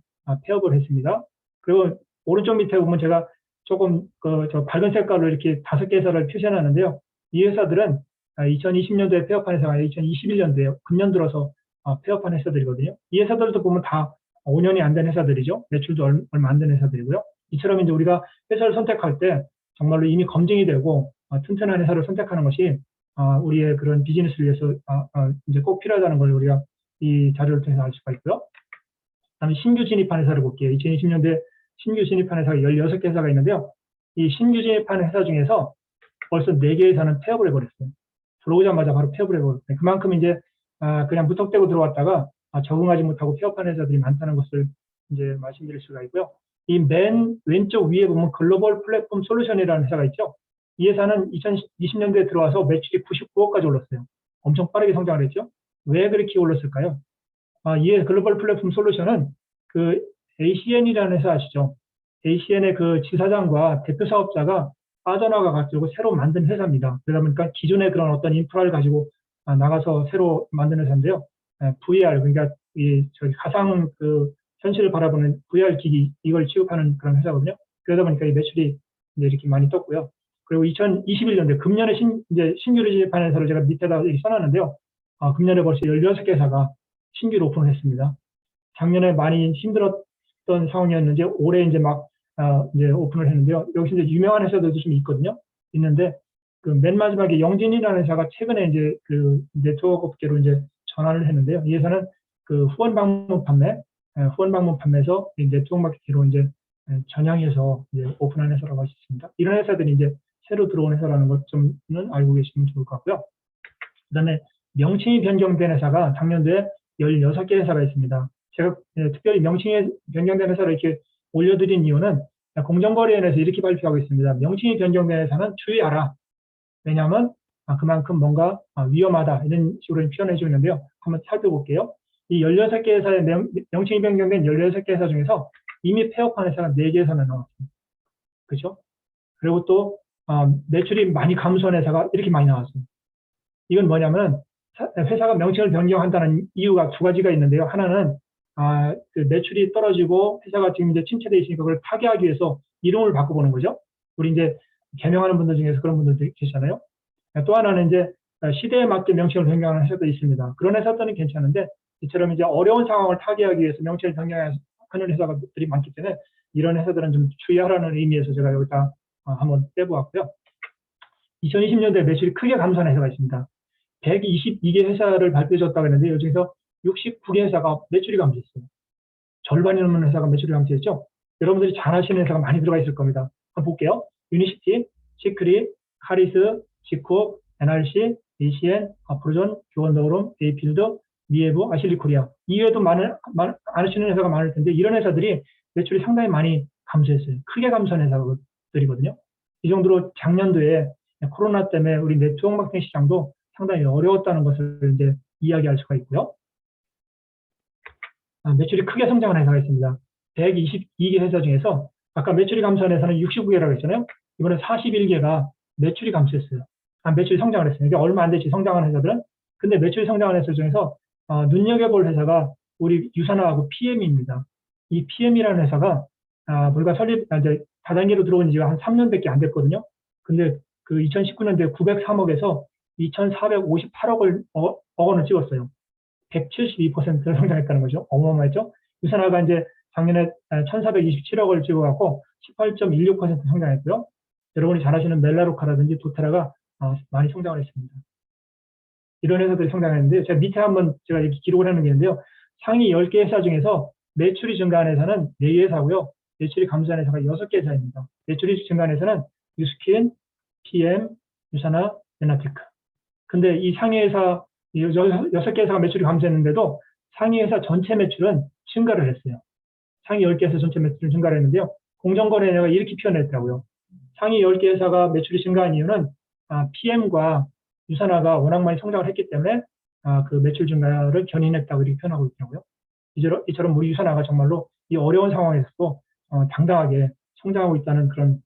폐업을 했습니다. 그리고 오른쪽 밑에 보면 제가 조금 저 밝은 색깔로 이렇게 5개 회사를 표시해놨는데요. 이 회사들은 2020년도에 폐업한 회사가 아니라 2021년도에 금년 들어서 폐업한 회사들이거든요. 이 회사들도 보면 다 5년이 안 된 회사들이죠. 매출도 얼마 안 된 회사들이고요. 이처럼 이제 우리가 회사를 선택할 때 정말로 이미 검증이 되고 튼튼한 회사를 선택하는 것이 우리의 그런 비즈니스를 위해서 이제 꼭 필요하다는 걸 우리가 이 자료를 통해서 알 수가 있고요. 그다음에 신규 진입한 회사를 볼게요. 2020년도에 신규 진입한 회사가 16개 회사가 있는데요. 이 신규 진입한 회사 중에서 벌써 4개 회사는 폐업을 해버렸어요. 들어오자마자 바로 폐업을 해버렸어요. 그만큼 이제 그냥 무턱대고 들어왔다가 적응하지 못하고 폐업한 회사들이 많다는 것을 이제 말씀드릴 수가 있고요. 이 맨 왼쪽 위에 보면 글로벌 플랫폼 솔루션이라는 회사가 있죠. 이 회사는 2020년도에 들어와서 매출이 99억까지 올랐어요. 엄청 빠르게 성장을 했죠. 왜 그렇게 올랐을까요? 이 글로벌 플랫폼 솔루션은 그 ACN이라는 회사 아시죠? ACN의 그 지사장과 대표 사업자가 빠져나가가지고 새로 만든 회사입니다. 그러다 보니까 기존의 그런 어떤 인프라를 가지고 나가서 새로 만든 회사인데요. VR, 그러니까 저기 가상 그 현실을 바라보는 VR 기기, 이걸 취급하는 그런 회사거든요. 그러다 보니까 이 매출이 이제 이렇게 많이 떴고요. 그리고 2021년도에 금년에 이제 신규로 진입한 회사를 제가 밑에다 이렇게 써놨는데요. 금년에 벌써 16개 회사가 신규로 오픈을 했습니다. 작년에 많이 힘들었던 상황이었는데 올해 이제 막 이제 오픈을 했는데요. 여기서 이제 유명한 회사들도 좀 있거든요. 있는데 그 맨 마지막에 영진이라는 회사가 최근에 이제 그 네트워크 업계로 이제 전환을 했는데요. 이 회사는 그 후원 방문 판매에서 네트워크 마케팅으로 이제 전향해서 이제 오픈한 회사라고 할 수 있습니다. 이런 회사들이 이제 새로 들어온 회사라는 것 좀은 알고 계시면 좋을 것 같고요. 그다음에 명칭이 변경된 회사가 작년도에 16개 회사가 있습니다. 제가 특별히 명칭이 변경된 회사를 이렇게 올려드린 이유는 공정거래위원회에서 이렇게 발표하고 있습니다. 명칭이 변경된 회사는 주의하라. 왜냐하면 그만큼 뭔가 위험하다 이런 식으로 표현해 주고 있는데요. 한번 살펴볼게요. 이 16개 회사의 명칭이 변경된 16개 회사 중에서 이미 폐업한 회사가 4개 회사나 나왔습니다. 그렇죠? 그리고 또 매출이 많이 감소한 회사가 이렇게 많이 나왔습니다. 이건 뭐냐면 회사가 명칭을 변경한다는 이유가 2가지가 있는데요. 하나는 그 매출이 떨어지고 회사가 지금 이제 침체되어 있으니까 그걸 타개하기 위해서 이름을 바꿔보는 거죠. 우리 이제 개명하는 분들 중에서 그런 분들 계시잖아요. 또 하나는 이제 시대에 맞게 명칭을 변경하는 회사도 있습니다. 그런 회사들은 괜찮은데 이처럼 이제 어려운 상황을 타개하기 위해서 명칭을 변경하는 회사들이 많기 때문에 이런 회사들은 좀 주의하라는 의미에서 제가 여기다 한번 빼보았고요. 2020년도에 매출이 크게 감소한 회사가 있습니다. 122개 회사를 발표해줬다고 했는데 여기서 69개 회사가 매출이 감소했어요. 절반이 넘는 회사가 매출이 감소했죠. 여러분들이 잘 아시는 회사가 많이 들어가 있을 겁니다. 한번 볼게요. 유니시티, 시크릿, 카리스, 지코, NRC, ACN, 아프로존, 교원더우름, 에이필드, 미에브, 아실리코리아. 이외에도 아시는 회사가 많을 텐데 이런 회사들이 매출이 상당히 많이 감소했어요. 크게 감소한 회사들이거든요. 이 정도로 작년도에 코로나 때문에 우리 네트워크 마케팅 시장도 상당히 어려웠다는 것을 이제 이야기할 수가 있고요. 매출이 크게 성장한 회사가 있습니다. 122개 회사 중에서 아까 매출이 감소한 회사는 69개라고 했잖아요. 이번에 41개가 매출이 감소했어요. 매출이 성장을 했어요. 이게 얼마 안 되지 성장한 회사들은. 근데 매출이 성장한 회사 중에서 눈여겨볼 회사가 우리 유산화하고 PM입니다. 이 PM이라는 회사가 우리가 이제 다단계로 들어온 지가 한 3년밖에 안 됐거든요. 근데 그 2019년도에 903억에서 2,458억 원을 찍었어요. 172%를 성장했다는 거죠. 어마어마했죠. 유산화가 이제 작년에 1,427억을 찍어갖고 18.16% 성장했고요. 여러분이 잘 아시는 멜라로카라든지 도테라가 많이 성장을 했습니다. 이런 회사들이 성장했는데 제가 밑에 한번 제가 이렇게 기록을 해놓은 게 있는데요. 상위 10개 회사 중에서 매출이 증가한 회사는 4개 회사고요. 매출이 감소한 회사가 6개 회사입니다. 매출이 증가한 회사는 유스킨, PM, 유사나, 메나테크. 근데 이 상위 회사, 6개 회사가 매출이 감소했는데도 상위 회사 전체 매출은 증가를 했어요. 상위 10개 회사 전체 매출은 증가를 했는데요. 공정거래위원회가 이렇게 표현했더라고요. 상위 10개 회사가 매출이 증가한 이유는 PM과 유산화가 워낙 많이 성장을 했기 때문에 그 매출 증가를 견인했다고 이렇게 표현하고 있더라고요. 이처럼 우리 유산화가 정말로 이 어려운 상황에서도 당당하게 성장하고 있다는 그런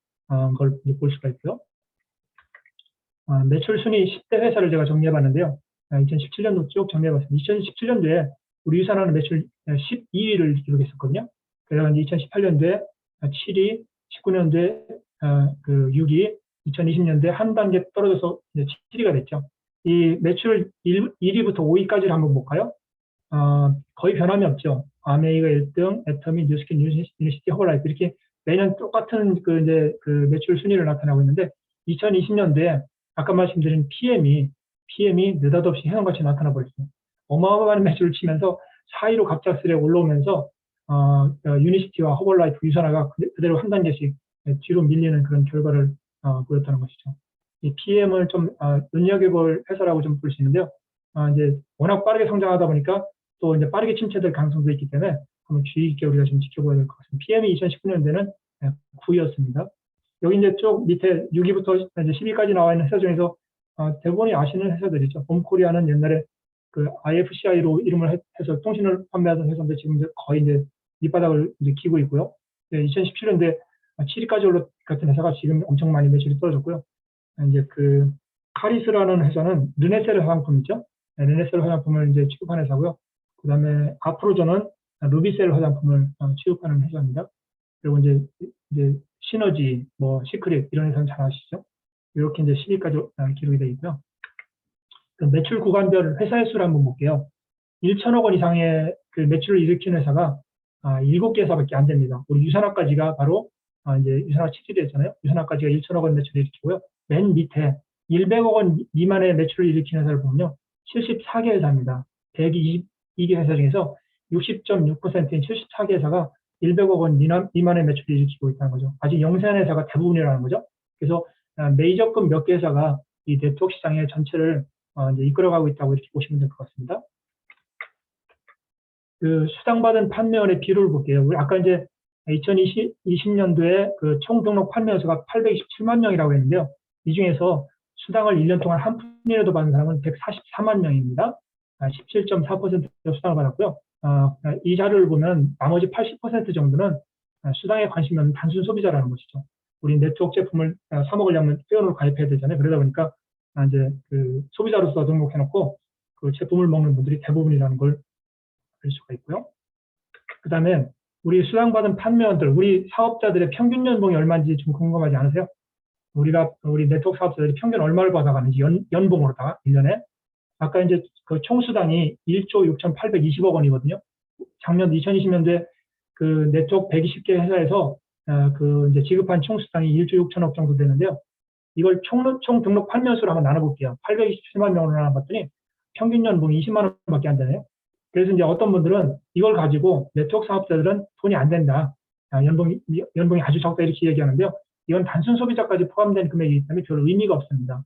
걸 볼 수가 있고요. 매출 순위 10대 회사를 제가 정리해봤는데요. 2017년도 쭉 정리해봤습니다. 2017년도에 우리 유산화는 매출 12위를 기록했었거든요. 그래서 이제 2018년도에 7위, 19년도에 6위, 2020년도에 한 단계 떨어져서 이제 7위가 됐죠. 이 매출 1위부터 5위까지를 한번 볼까요? 거의 변함이 없죠. 아메이가 1등, 애터미, 뉴스킨, 유니시티, 허벌라이프 이렇게 매년 똑같은 그 매출 순위를 나타내고 있는데 2020년도에 아까 말씀드린 PM이 느닷없이 해넘같이 나타나 버렸어요. 어마어마한 매출을 치면서 4위로 갑작스레 올라오면서 유니시티와 허벌라이프, 유산화가 그대로 한 단계씩 뒤로 밀리는 그런 결과를 보였다는 것이죠. 이 PM을 좀 눈여겨볼 회사라고 좀 볼 수 있는데요. 이제 워낙 빠르게 성장하다 보니까 또 이제 빠르게 침체될 가능성도 있기 때문에 한번 주의 깊게 우리가 좀 지켜봐야 될 것 같습니다. PM이 2019년도에는 9위였습니다. 여기 이제 쭉 밑에 6위부터 이제 10위까지 나와 있는 회사 중에서 대부분이 아시는 회사들이죠. 봄코리아는 옛날에 그 IFCI로 이름을 해서 통신을 판매하던 회사인데 지금 이제 거의 이제 밑바닥을 이제 기고 있고요. 2017년도에 7위까지 올랐던 회사가 지금 엄청 많이 매출이 떨어졌고요. 이제 그 카리스라는 회사는 르네셀 화장품이죠. 르네셀 화장품을 이제 취급하는 회사고요. 그 다음에 아프로저는 루비셀 화장품을 취급하는 회사입니다. 그리고 이제 시너지, 시크릿 이런 회사는 잘 아시죠? 이렇게 이제 10위까지 기록이 되어 있고요. 매출 구간별 회사의 수를 한번 볼게요. 1천억 원 이상의 그 매출을 일으키는 회사가 7개 회사밖에 안 됩니다. 우리 유산화까지가 바로 이제 유산화 7위를 했잖아요. 유산화까지가 1천억 원 매출을 일으키고요. 맨 밑에 100억 원 미만의 매출을 일으키는 회사를 보면요. 74개 회사입니다. 122개 회사 중에서 60.6%인 74개 회사가 100억 원 미만의 매출을 일으키고 있다는 거죠. 아직 영세한 회사가 대부분이라는 거죠. 그래서 메이저급 몇 개 회사가 이 네트워크 시장의 전체를 이제 이끌어가고 있다고 이렇게 보시면 될 것 같습니다. 그 수당받은 판매원의 비율을 볼게요. 우리 아까 이제 2020년도에 그 총 등록 판매원 수가 827만 명이라고 했는데요. 이 중에서 수당을 1년 동안 한 푼이라도 받은 사람은 144만 명입니다. 17.4% 수당을 받았고요. 이 자료를 보면 나머지 80% 정도는 수당에 관심이 없는 단순 소비자라는 것이죠. 우리 네트워크 제품을 사 먹으려면 회원으로 가입해야 되잖아요. 그러다 보니까 이제 그 소비자로서 등록해놓고 그 제품을 먹는 분들이 대부분이라는 걸 알 수가 있고요. 그 다음에 우리 수당받은 판매원들, 우리 사업자들의 평균 연봉이 얼마인지 좀 궁금하지 않으세요? 우리 네트워크 사업자들이 평균 얼마를 받아가는지 연봉으로다가 1년에 아까 이제 그 총 수당이 1조 6,820억 원이거든요. 작년 2020년도에 그 네트워크 120개 회사에서 그 이제 지급한 총 수당이 1조 6천억 정도 되는데요. 이걸 총 등록 판매원 수로 한번 나눠볼게요. 827만 명으로 나눠봤더니 평균 연봉이 20만 원밖에 안 되네요. 그래서 이제 어떤 분들은 이걸 가지고 네트워크 사업자들은 돈이 안 된다. 연봉이 아주 적다 이렇게 얘기하는데요. 이건 단순 소비자까지 포함된 금액이기 때문에 별 의미가 없습니다.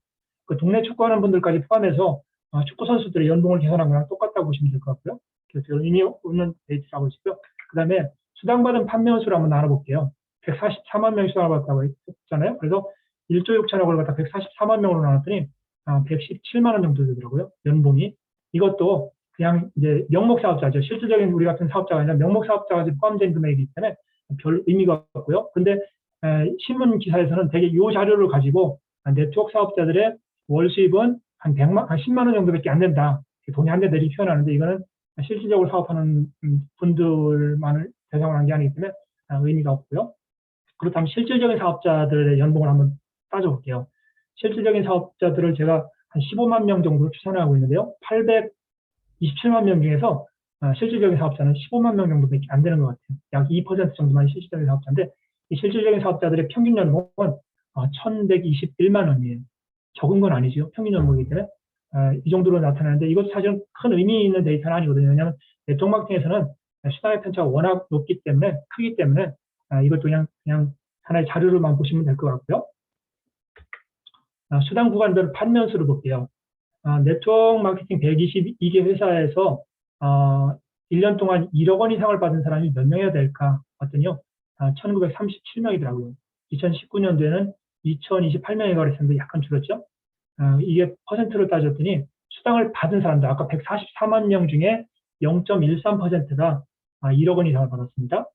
그 동네 축구하는 분들까지 포함해서 축구 선수들의 연봉을 계산한 거랑 똑같다고 보시면 될 것 같고요. 그래서 별 의미 없는 데이터라고 하시고요. 그 다음에 수당받은 판매원 수를 한번 나눠볼게요. 144만 명이 수당을 받았다고 했잖아요. 그래서 1조 6천억을 갖다 144만 명으로 나눴더니 117만 원 정도 되더라고요. 연봉이. 이것도 그냥 이제 명목 사업자죠. 실질적인 우리 같은 사업자가 아니라 명목 사업자까지 포함된 금액이기 때문에 별 의미가 없고요. 근데 신문 기사에서는 대개 이 자료를 가지고 네트워크 사업자들의 월 수입은 한 10만 원 정도밖에 안 된다. 돈이 안 된다 이렇게 표현하는데 이거는 실질적으로 사업하는 분들만을 대상으로 한 게 아니기 때문에 의미가 없고요. 그렇다면 실질적인 사업자들의 연봉을 한번 따져볼게요. 실질적인 사업자들을 제가 한 15만 명 정도로 추산하고 있는데요. 827만 명 중에서 실질적인 사업자는 15만 명 정도밖에 안 되는 것 같아요. 약 2% 정도만 실질적인 사업자인데 이 실질적인 사업자들의 평균 연봉은 1,121만 원이에요. 적은 건 아니죠. 평균 연봉이기 때문에. 이 정도로 나타나는데 이것도 사실은 큰 의미 있는 데이터는 아니거든요. 왜냐하면 네트워크 마케팅에서는 수당의 편차가 워낙 높기 때문에, 크기 때문에 이것도 그냥 하나의 자료로만 보시면 될 것 같고요. 수당 구간별 판면수를 볼게요. 네트워크 마케팅 122개 회사에서 1년 동안 1억 원 이상을 받은 사람이 몇 명이나 될까 봤더니요. 1937명이더라고요. 2019년도에는 2028명이가 그랬었는데 약간 줄었죠. 이게 퍼센트로 따졌더니 수당을 받은 사람들, 아까 144만 명 중에 0.13%가 1억 원 이상을 받았습니다.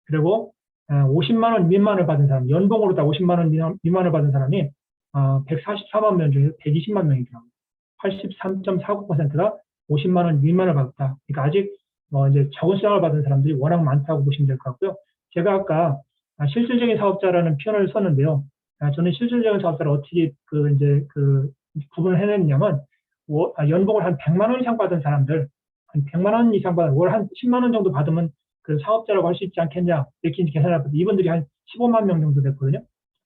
그리고 50만 원 미만을 받은 사람, 연봉으로 다 50만 원 미만을 받은 사람이 144만 명 중에 120만 명이더라고요. 83.49%가 50만 원 미만을 받았다. 그러니까 아직 이제 적은 수당을 받은 사람들이 워낙 많다고 보시면 될 것 같고요. 제가 아까 실질적인 사업자라는 표현을 썼는데요. 저는 실질적인 사업자를 어떻게 구분을 해냈냐면, 연봉을 한 100만 원 이상 받은 사람들, 한 100만 원 이상 받은, 월 한 10만 원 정도 받으면 그 사업자라고 할 수 있지 않겠냐, 이렇게 계산을 해봤더니 이분들이 한 15만 명 정도 됐거든요.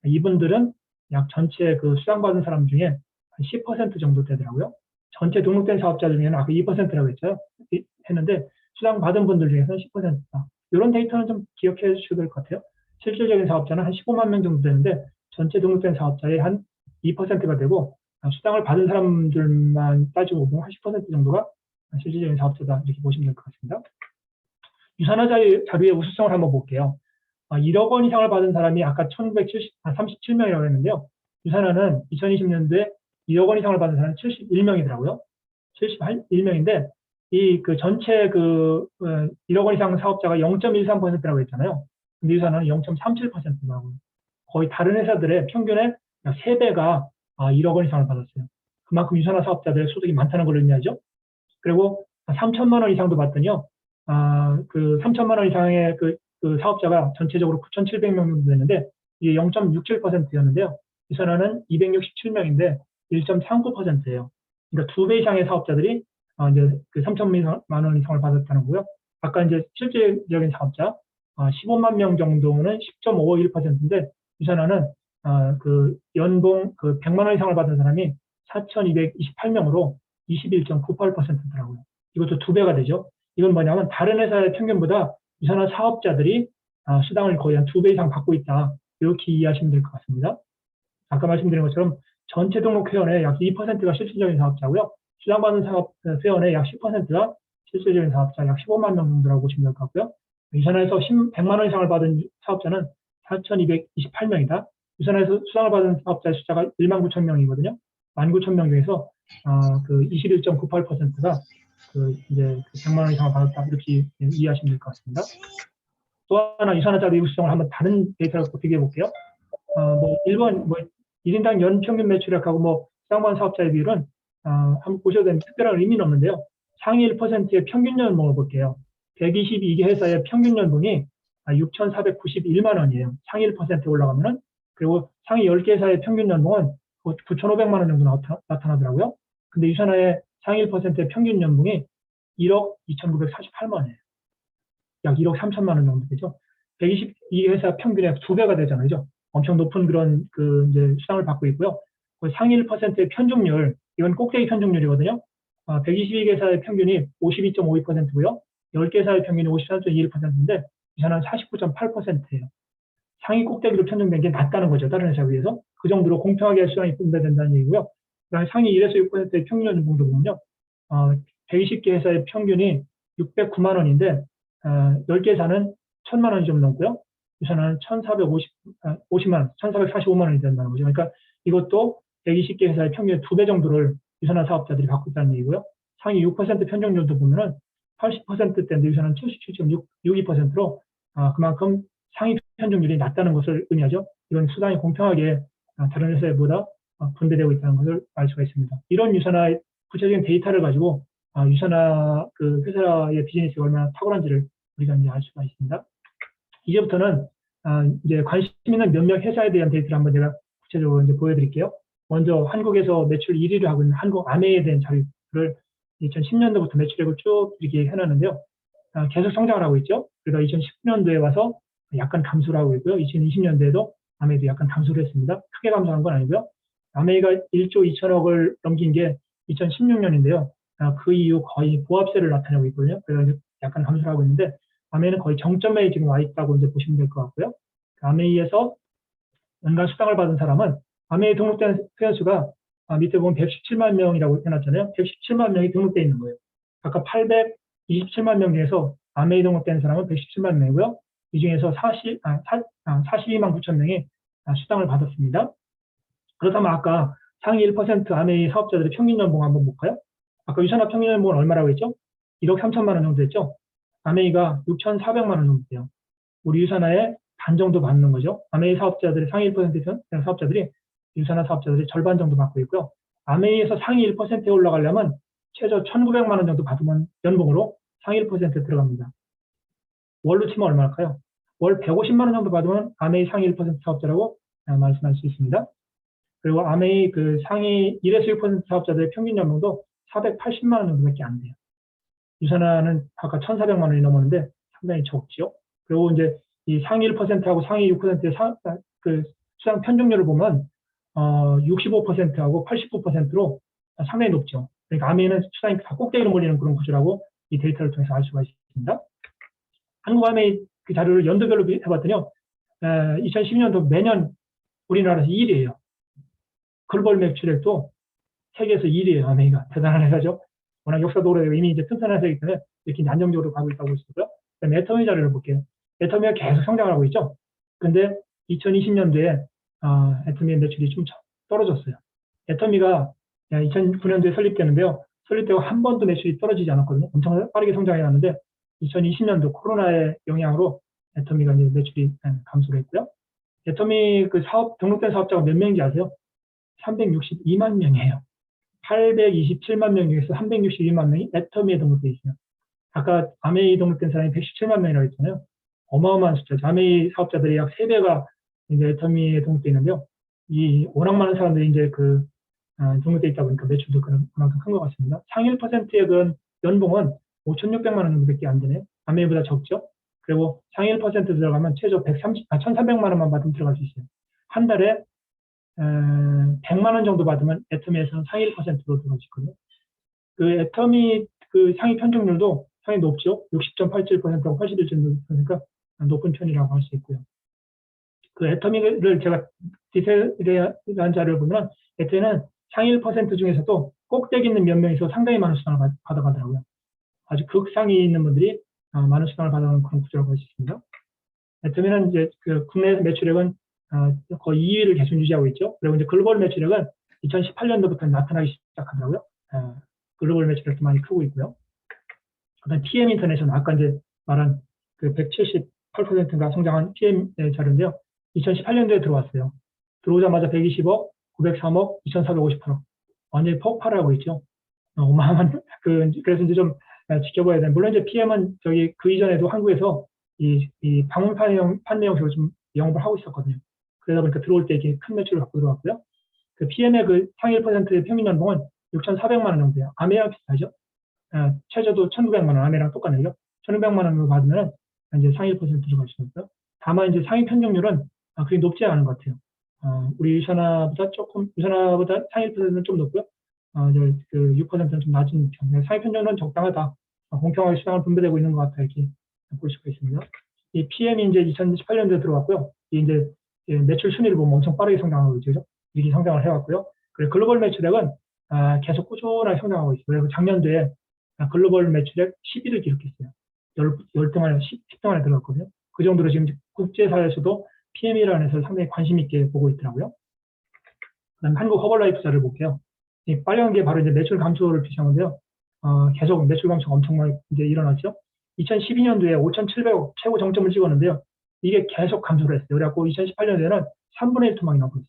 이분들은 약 전체 그 수당받은 사람 중에 한 10% 정도 되더라고요. 전체 등록된 사업자 중에는 아까 2%라고 했는데, 수당받은 분들 중에서는 10%다. 이런 데이터는 좀 기억해 주셔야 될 것 같아요. 실질적인 사업자는 한 15만 명 정도 되는데, 전체 등록된 사업자의 한 2%가 되고, 수당을 받은 사람들만 따지고 보면 한 10% 정도가 실질적인 사업자다, 이렇게 보시면 될 것 같습니다. 유산화 자료의 우수성을 한번 볼게요. 1억 원 이상을 받은 사람이 아까 1,137명이라고 했는데요. 유산화는 2020년도에 1억 원 이상을 받은 사람이 71명이더라고요. 71명인데, 그 전체 1억 원 이상 사업자가 0.13%라고 했잖아요. 근데 유산화는 0.37%라고요. 거의 다른 회사들의 평균의 약 3배가 1억 원 이상을 받았어요. 그만큼 유산화 사업자들의 소득이 많다는 걸 의미하죠. 그리고 3천만 원 이상도 받더니요. 3천만 원 이상의 그 사업자가 전체적으로 9,700명 정도 됐는데, 이게 0.67%였는데요. 유산화는 267명인데 1.39%예요. 그러니까 2배 이상의 사업자들이 이제 그 3천만 원 이상을 받았다는 거고요. 아까 이제 실질적인 사업자 15만 명 정도는 10.51%인데, 유산화는 그 연봉 100만 원 이상을 받은 사람이 4,228명으로 21.98%더라고요. 이것도 2배가 되죠. 이건 뭐냐면 다른 회사의 평균보다 유산화 사업자들이 수당을 거의 한 2배 이상 받고 있다, 이렇게 이해하시면 될 것 같습니다. 아까 말씀드린 것처럼 전체 등록 회원의 약 2%가 실질적인 사업자고요. 수당받는 사업 회원의 약 10%가 실질적인 사업자, 약 15만 명 정도라고 보시면 될 것 같고요. 유산화에서 100만 원 이상을 받은 사업자는 4,228명이다. 유산화에서 수당을 받은 사업자의 숫자가 19,000명이거든요. 19,000명 중에서 그 21.98%가 이제 100만 원 이상을 받았다, 이렇게 이해하시면 될 것 같습니다. 또 하나 유산화 자료 우수성을 한번 다른 데이터를 비교해 볼게요. 1인당 연 평균 매출액하고 수당받은 사업자의 비율은 한번 보셔도 되는 특별한 의미는 없는데요. 상위 1%의 평균 연봉을 볼게요. 122개 회사의 평균 연봉이 6,491만 원이에요. 상위 1%에 올라가면은. 그리고 상위 10개 회사의 평균 연봉은 9,500만 원 정도 나타나더라고요. 근데 유산화의 상위 1%의 평균 연봉이 1억 2,948만 원이에요. 약 1억 3천만 원 정도 되죠. 122개 회사 평균의 2배가 되잖아요. 그죠? 엄청 높은 그런 이제 수당을 받고 있고요. 상위 1%의 편중률, 이건 꼭대기 편중률이거든요. 122개 회사의 평균이 52.52%고요. 10개 회사의 평균이 53.21%인데, 유산화는 49.8%예요. 상위 꼭대기로 편중된 게 낮다는 거죠. 다른 회사에 비해서. 그 정도로 공평하게 수당이 분배된다는 얘기고요. 그다음에 상위 1에서 6%의 평균 연봉도 보면요. 120개 회사의 평균이 609만 원인데, 10개 회사는 1,000만 원이 좀 넘고요. 유산화는 1,450만 원, 1,445만 원이 된다는 거죠. 그러니까 이것도 120개 회사의 평균의 2배 정도를 유산화 사업자들이 받고 있다는 얘기고요. 상위 6% 편중률도 보면은 80%대인데 유산화는 77.62%로 그만큼 상위 편중률이 낮다는 것을 의미하죠. 이건 수당이 공평하게 다른 회사보다 분배되고 있다는 것을 알 수가 있습니다. 이런 유산화의 구체적인 데이터를 가지고 유산화 그 회사의 비즈니스가 얼마나 탁월한지를 우리가 이제 알 수가 있습니다. 이제부터는 이제 관심 있는 몇몇 회사에 대한 데이터를 한번 제가 구체적으로 이제 보여드릴게요. 먼저 한국에서 매출 1위를 하고 있는 한국아메이에 대한 자료를 2010년도부터 매출액을 쭉 이렇게 해놨는데요. 계속 성장을 하고 있죠. 그러다 2019년도에 와서 약간 감소를 하고 있고요. 2020년도에도 아메이도 약간 감소를 했습니다. 크게 감소한 건 아니고요. 아메이가 1조 2천억을 넘긴 게 2016년인데요. 그 이후 거의 보합세를 나타내고 있거든요. 그래서 약간 감소를 하고 있는데 아메이는 거의 정점에 지금 와 있다고 이제 보시면 될 것 같고요. 아메이에서 연간 수당을 받은 사람은 아메이 등록된 회원수가 밑에 보면 117만 명이라고 해놨잖아요. 117만 명이 등록되어 있는 거예요. 아까 827만 명 중에서 아메이 등록된 사람은 117만 명이고요. 이 중에서 42만 9천 명이 수당을 받았습니다. 그렇다면 아까 상위 1% 아메이 사업자들의 평균 연봉 한번 볼까요? 아까 유산화 평균 연봉은 얼마라고 했죠? 1억 3천만 원 정도 됐죠? 아메이가 6,400만 원 정도 돼요. 우리 유산화의 반 정도 받는 거죠. 아메이 사업자들의 상위 1% 사업자들이 유산화 사업자들의 절반 정도 받고 있고요. 아메이에서 상위 1%에 올라가려면 최저 1,900만 원 정도 받으면 연봉으로 상위 1%에 들어갑니다. 월로 치면 얼마일까요? 월 150만 원 정도 받으면 아메이 상위 1% 사업자라고 말씀할 수 있습니다. 그리고 아메이 그 상위 1에서 6% 사업자들의 평균 연봉도 480만 원 정도밖에 안 돼요. 유산화는 아까 1,400만 원이 넘었는데 상당히 적죠. 그리고 이제 이 상위 1%하고 상위 6%의 그 수당 편중률을 보면 65%하고 89%로 상당히 높죠. 그러니까 아메이는 수당이 다 꼭대기로 몰리는 그런 구조라고 이 데이터를 통해서 알 수가 있습니다. 한국 아메이 그 자료를 연도별로 해봤더니요. 2012년도 매년 우리나라에서 1위예요. 글로벌 매출액도 세계에서 1위예요. 아메이가. 대단한 회사죠. 워낙 역사도 오래되고 이미 이제 튼튼한 회사이기 때문에 이렇게 안정적으로 가고 있다고 볼 수 있고요. 그다음에 애터미 자료를 볼게요. 애터미가 계속 성장을 하고 있죠. 근데 2020년도에 애터미의 매출이 좀 떨어졌어요. 애터미가 2009년도에 설립되는데요. 설립되고 한 번도 매출이 떨어지지 않았거든요. 엄청 빠르게 성장해 왔는데 2020년도 코로나의 영향으로 애터미가 이제 매출이 감소를 했고요. 애터미 그 등록된 사업자가 몇 명인지 아세요? 362만 명이에요. 827만 명 중에서 362만 명이 애터미에 등록되어 있어요. 아까 아메이 등록된 사람이 117만 명이라고 했잖아요. 어마어마한 숫자죠. 아메이 사업자들이 약 3배가 이제 애터미에 등록되어 있는데요. 이 워낙 많은 사람들이 이제 등록되어 있다 보니까 매출도 그만큼 큰 것 같습니다. 상위 1%의 그런 연봉은 5,600만 원 정도밖에 안 되네요. 아메이보다 적죠. 그리고 상위 1% 들어가면 최저 1,300만 원만 받으면 들어갈 수 있어요. 한 달에 100만 원 정도 받으면 애터미에서는 상위 1%로 들어갈 수 있거든요. 그 애터미 그 상위 편중률도 상당히 높죠. 60.87%하고 81.6%니까 높은 편이라고 할 수 있고요. 그 애터미를 제가 디테일한 자료를 보면 애터미는 상위 1% 중에서도 꼭대기 있는 몇 명이서 상당히 많은 수당을 받아가더라고요. 아주 극상위에 있는 분들이 많은 수당을 받아가는 그런 구조라고 할 수 있습니다. 애터미는 이제 그 국내 매출액은 거의 2위를 계속 유지하고 있죠. 그리고 이제 글로벌 매출액은 2018년도부터 나타나기 시작하더라고요. 글로벌 매출액도 많이 크고 있고요. 그다음 TM 인터내셔널 아까 이제 말한 그 178%인가 성장한 TM 자료인데요. 2018년도에 들어왔어요. 들어오자마자 120억, 903억, 2,458억. 완전히 폭발하고 있죠. 어마어마한 그래서 이제 좀 지켜봐야 돼요. 물론 이제 PM은 저기 그 이전에도 한국에서 이 방문 판매 형식으로 좀 영업을 하고 있었거든요. 그러다 보니까 들어올 때 이렇게 큰 매출을 갖고 들어왔고요. 그 PM의 그 상위 1%의 평균 연봉은 6,400만 원 정도예요. 아메이랑 비슷하죠. 최저도 1,900만 원, 아메이랑 똑같네요. 1,900만 원을 받으면 이제 상위 1% 들어갈 수 있고요. 다만 이제 상위 편중률은 그게 높지 않은 것 같아요. 우리 유산화보다 상위 1%는 좀 높고요. 이제 그 6%는 좀 낮은 편. 상위 편중률은 적당하다. 공평하게 시장을 분배되고 있는 것 같다. 이렇게 볼 수가 있습니다. 이 PM이 이제 2018년도에 들어왔고요. 이제 매출 순위를 보면 엄청 빠르게 성장하고 있죠. 이렇게 성장을 해왔고요. 그리고 글로벌 매출액은 계속 꾸준하게 성장하고 있어요. 그리고 작년도에 글로벌 매출액 10위를 기록했어요. 10등 안에 10등 안에 들어갔거든요. 그 정도로 지금 국제사회에서도 PM이라는 해서 상당히 관심 있게 보고 있더라고요. 그다음 한국 허벌라이프 자료를 볼게요. 이 빨간 게 바로 이제 매출 감소를 표시하는데요. 계속 매출 감소가 엄청나게 이제 일어났죠. 2012년도에 5,700억 최고 정점을 찍었는데요. 이게 계속 감소를 했어요. 그래갖고 2018년도에는 3분의 1 토막이 나고 있어요.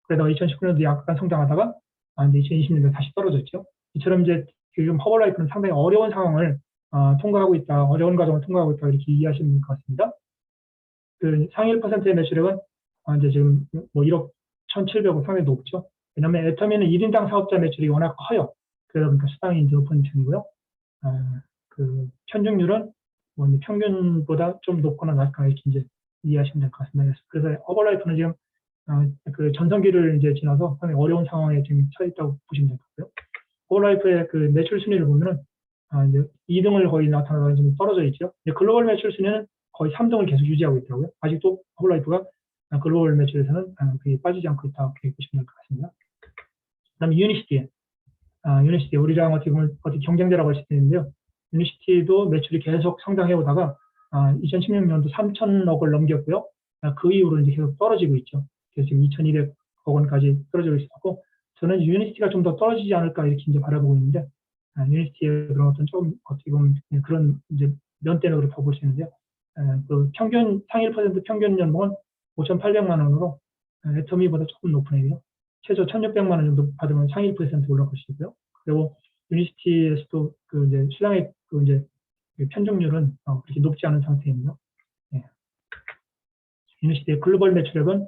그러다가 2019년도 약간 성장하다가 이제 2020년도에 다시 떨어졌죠. 이처럼 이제 지금 허벌라이프는 상당히 어려운 상황을 통과하고 있다, 어려운 과정을 통과하고 있다 이렇게 이해하시면 될 것 같습니다. 그 상위 1%의 매출액은 이제 지금 뭐 1억 1,700억 상당히 높죠. 왜냐하면 애터미는 1인당 사업자 매출이 워낙 커요. 그러다 보니까 수당이 이제 높은 편이고요. 그 편중률은 뭐 이제 평균보다 좀 높거나 낮거나 이렇게 이제 이해하시면 될 것 같습니다. 그래서 허벌라이프는 지금 그 전성기를 이제 지나서 상당히 어려운 상황에 지금 처해 있다고 보시면 될 것 같고요. 허벌라이프의 그 매출 순위를 보면은 이제 2등을 거의 나타나서 지금 떨어져 있죠. 글로벌 매출 순위는 거의 3등을 계속 유지하고 있더라고요. 아직도 허벌라이프가 글로벌 매출에서는 그게 빠지지 않고 있다 이렇게 보시면 될 것 같습니다. 그다음에 유니시티. 유니시티 우리랑 어떻게 보면 경쟁자라고 할 수 있는데요. 유니시티도 매출이 계속 성장해 오다가 2016년도 3천억을 넘겼고요. 그 이후로 이제 계속 떨어지고 있죠. 그래서 지금 2,200억 원까지 떨어지고 있었고, 저는 유니시티가 좀 더 떨어지지 않을까 이렇게 이제 바라보고 있는데, 유니시티의 그런 어떤 좀 어떻게 보면 그런 이제 면대로 더 볼 수 있는데요. 그 평균 상위 1% 평균 연봉은 5,800만 원으로 애터미보다 조금 높은 애예요. 최저 1,600만 원 정도 받으면 상위 1% 올라갈 수 있고요. 그리고 유니시티에서도 그 이제 시장의 그 이제 편중률은 그렇게 높지 않은 상태입니다. 예. 유니시티의 글로벌 매출액은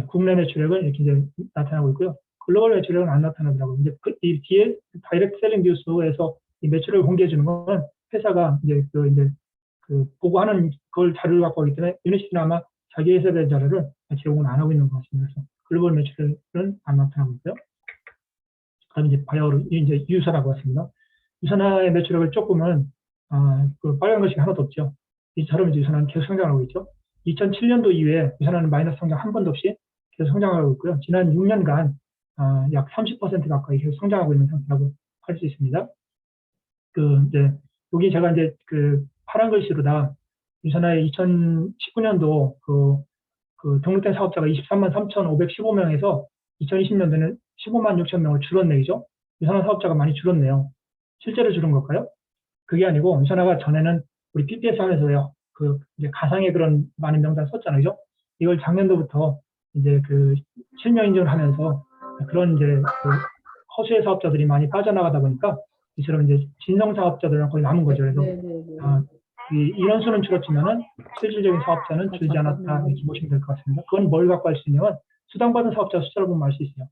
국내 매출액은 이렇게 이제 나타나고 있고요. 글로벌 매출액은 안 나타나더라고요. 이제 이 뒤에 다이렉트 셀링 뉴스에서 이 매출액을 공개해 주는 건 회사가 이제 그 보고하는 그걸 자료를 갖고 오기 때문에 유니시티는 아마 자기 회사에 대한 자료를 제공은 안 하고 있는 것 같습니다. 그래서 글로벌 매출액은 안 나타나고 있고요. 그다음 이제 바이오로 이제 유산하고 같습니다. 유산화의 매출액을 조금은 그 빨간 것이 하나도 없죠. 이처럼 이제 유산화는 계속 성장하고 있죠. 2007년도 이후에 유산화는 마이너스 성장 한 번도 없이 계속 성장하고 있고요. 지난 6년간 약 30% 가까이 계속 성장하고 있는 상태라고 할 수 있습니다. 그 이제 여기 제가 이제 그 파란 글씨로다 유산화의 2019년도 그 등록된 사업자가 23만 3,515명에서 2020년도에는 15만 6천 명을 줄었네요. 유산화 사업자가 많이 줄었네요. 실제로 줄은 걸까요? 그게 아니고 유산화가 전에는 우리 PPS 하면서요. 그 이제 가상의 그런 많은 명단 썼잖아요. 그죠? 이걸 작년도부터 이제 그 실명 인증을 하면서 그런 이제 그 허수의 사업자들이 많이 빠져나가다 보니까 이처럼 이제 진성 사업자들은 거의 남은 거죠. 그래서 이 인원수는 줄었지만은 실질적인 사업자는 줄지 않았다 이렇게 보시면 될 것 같습니다. 그건 뭘 갖고 할 수 있냐면 수당받은 사업자 숫자를 보면 알 수 있어요.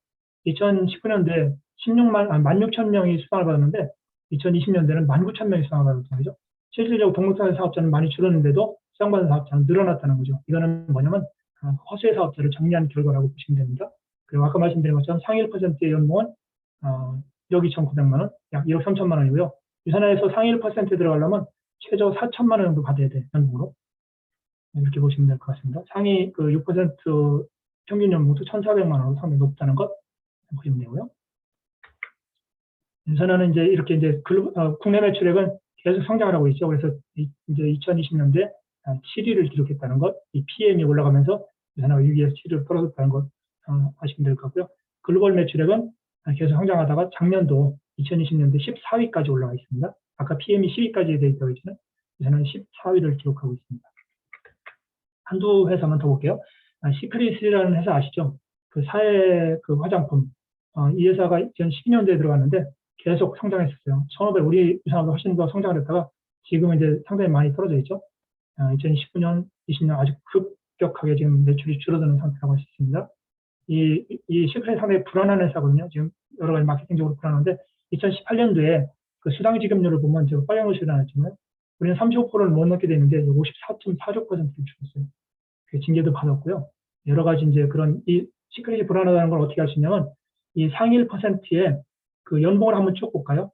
2019년도에 16,000명이 수당을 받았는데 2020년도에는 19,000명이 수당을 받았죠. 실질적으로 등록된 사업자는 많이 줄었는데도 수당받은 사업자는 늘어났다는 거죠. 이거는 뭐냐면 허수의 사업자를 정리한 결과라고 보시면 됩니다. 그리고 아까 말씀드린 것처럼 상위 1%의 연봉은 1억 2,900만 원, 약 1억 3천만 원이고요. 유산화에서 상위 1%에 들어가려면 최저 4천만 원 정도 받아야 돼요. 연봉으로. 이렇게 보시면 될 것 같습니다. 상위 그 6% 평균 연봉도 1,400만 원으로 상당히 높다는 것 보시면 되고요. 유산화는 이제 이렇게 이제 국내 매출액은 계속 성장을 하고 있죠. 그래서 이제 2020년도에 7위를 기록했다는 것, 이 PM이 올라가면서 유산화가 6위에서 7위로 떨어졌다는 것 아시면 될 것 같고요. 글로벌 매출액은 계속 성장하다가 작년도 2020년도에 14위까지 올라가 있습니다. 아까 PM이 10위까지 되어 있다고 했잖아요. 유산화는 14위를 기록하고 있습니다. 한두 회사만 더 볼게요. 시크릿이라는 회사 아시죠? 그 사회 그 화장품. 이 회사가 2012년도에 들어갔는데 계속 성장했었어요. 1,500, 우리 유산화보다 훨씬 더 성장을 했다가 지금은 이제 상당히 많이 떨어져 있죠. 2019년, 20년 아주 급격하게 지금 매출이 줄어드는 상태라고 할 수 있습니다. 이 시크릿이 상당히 불안한 회사거든요. 지금 여러 가지 마케팅적으로 불안한데 2018년도에 그 수당 지급률을 보면 제가 빨간 것이 나왔지만 우리는 35%를 못 넘게 되는데 54.46%를 줄었어요. 그 징계도 받았고요. 여러 가지 이제 그런 이 시크릿이 불안하다는 걸 어떻게 할 수 있냐면 이 상위 1%의 그 연봉을 한번 쭉 볼까요?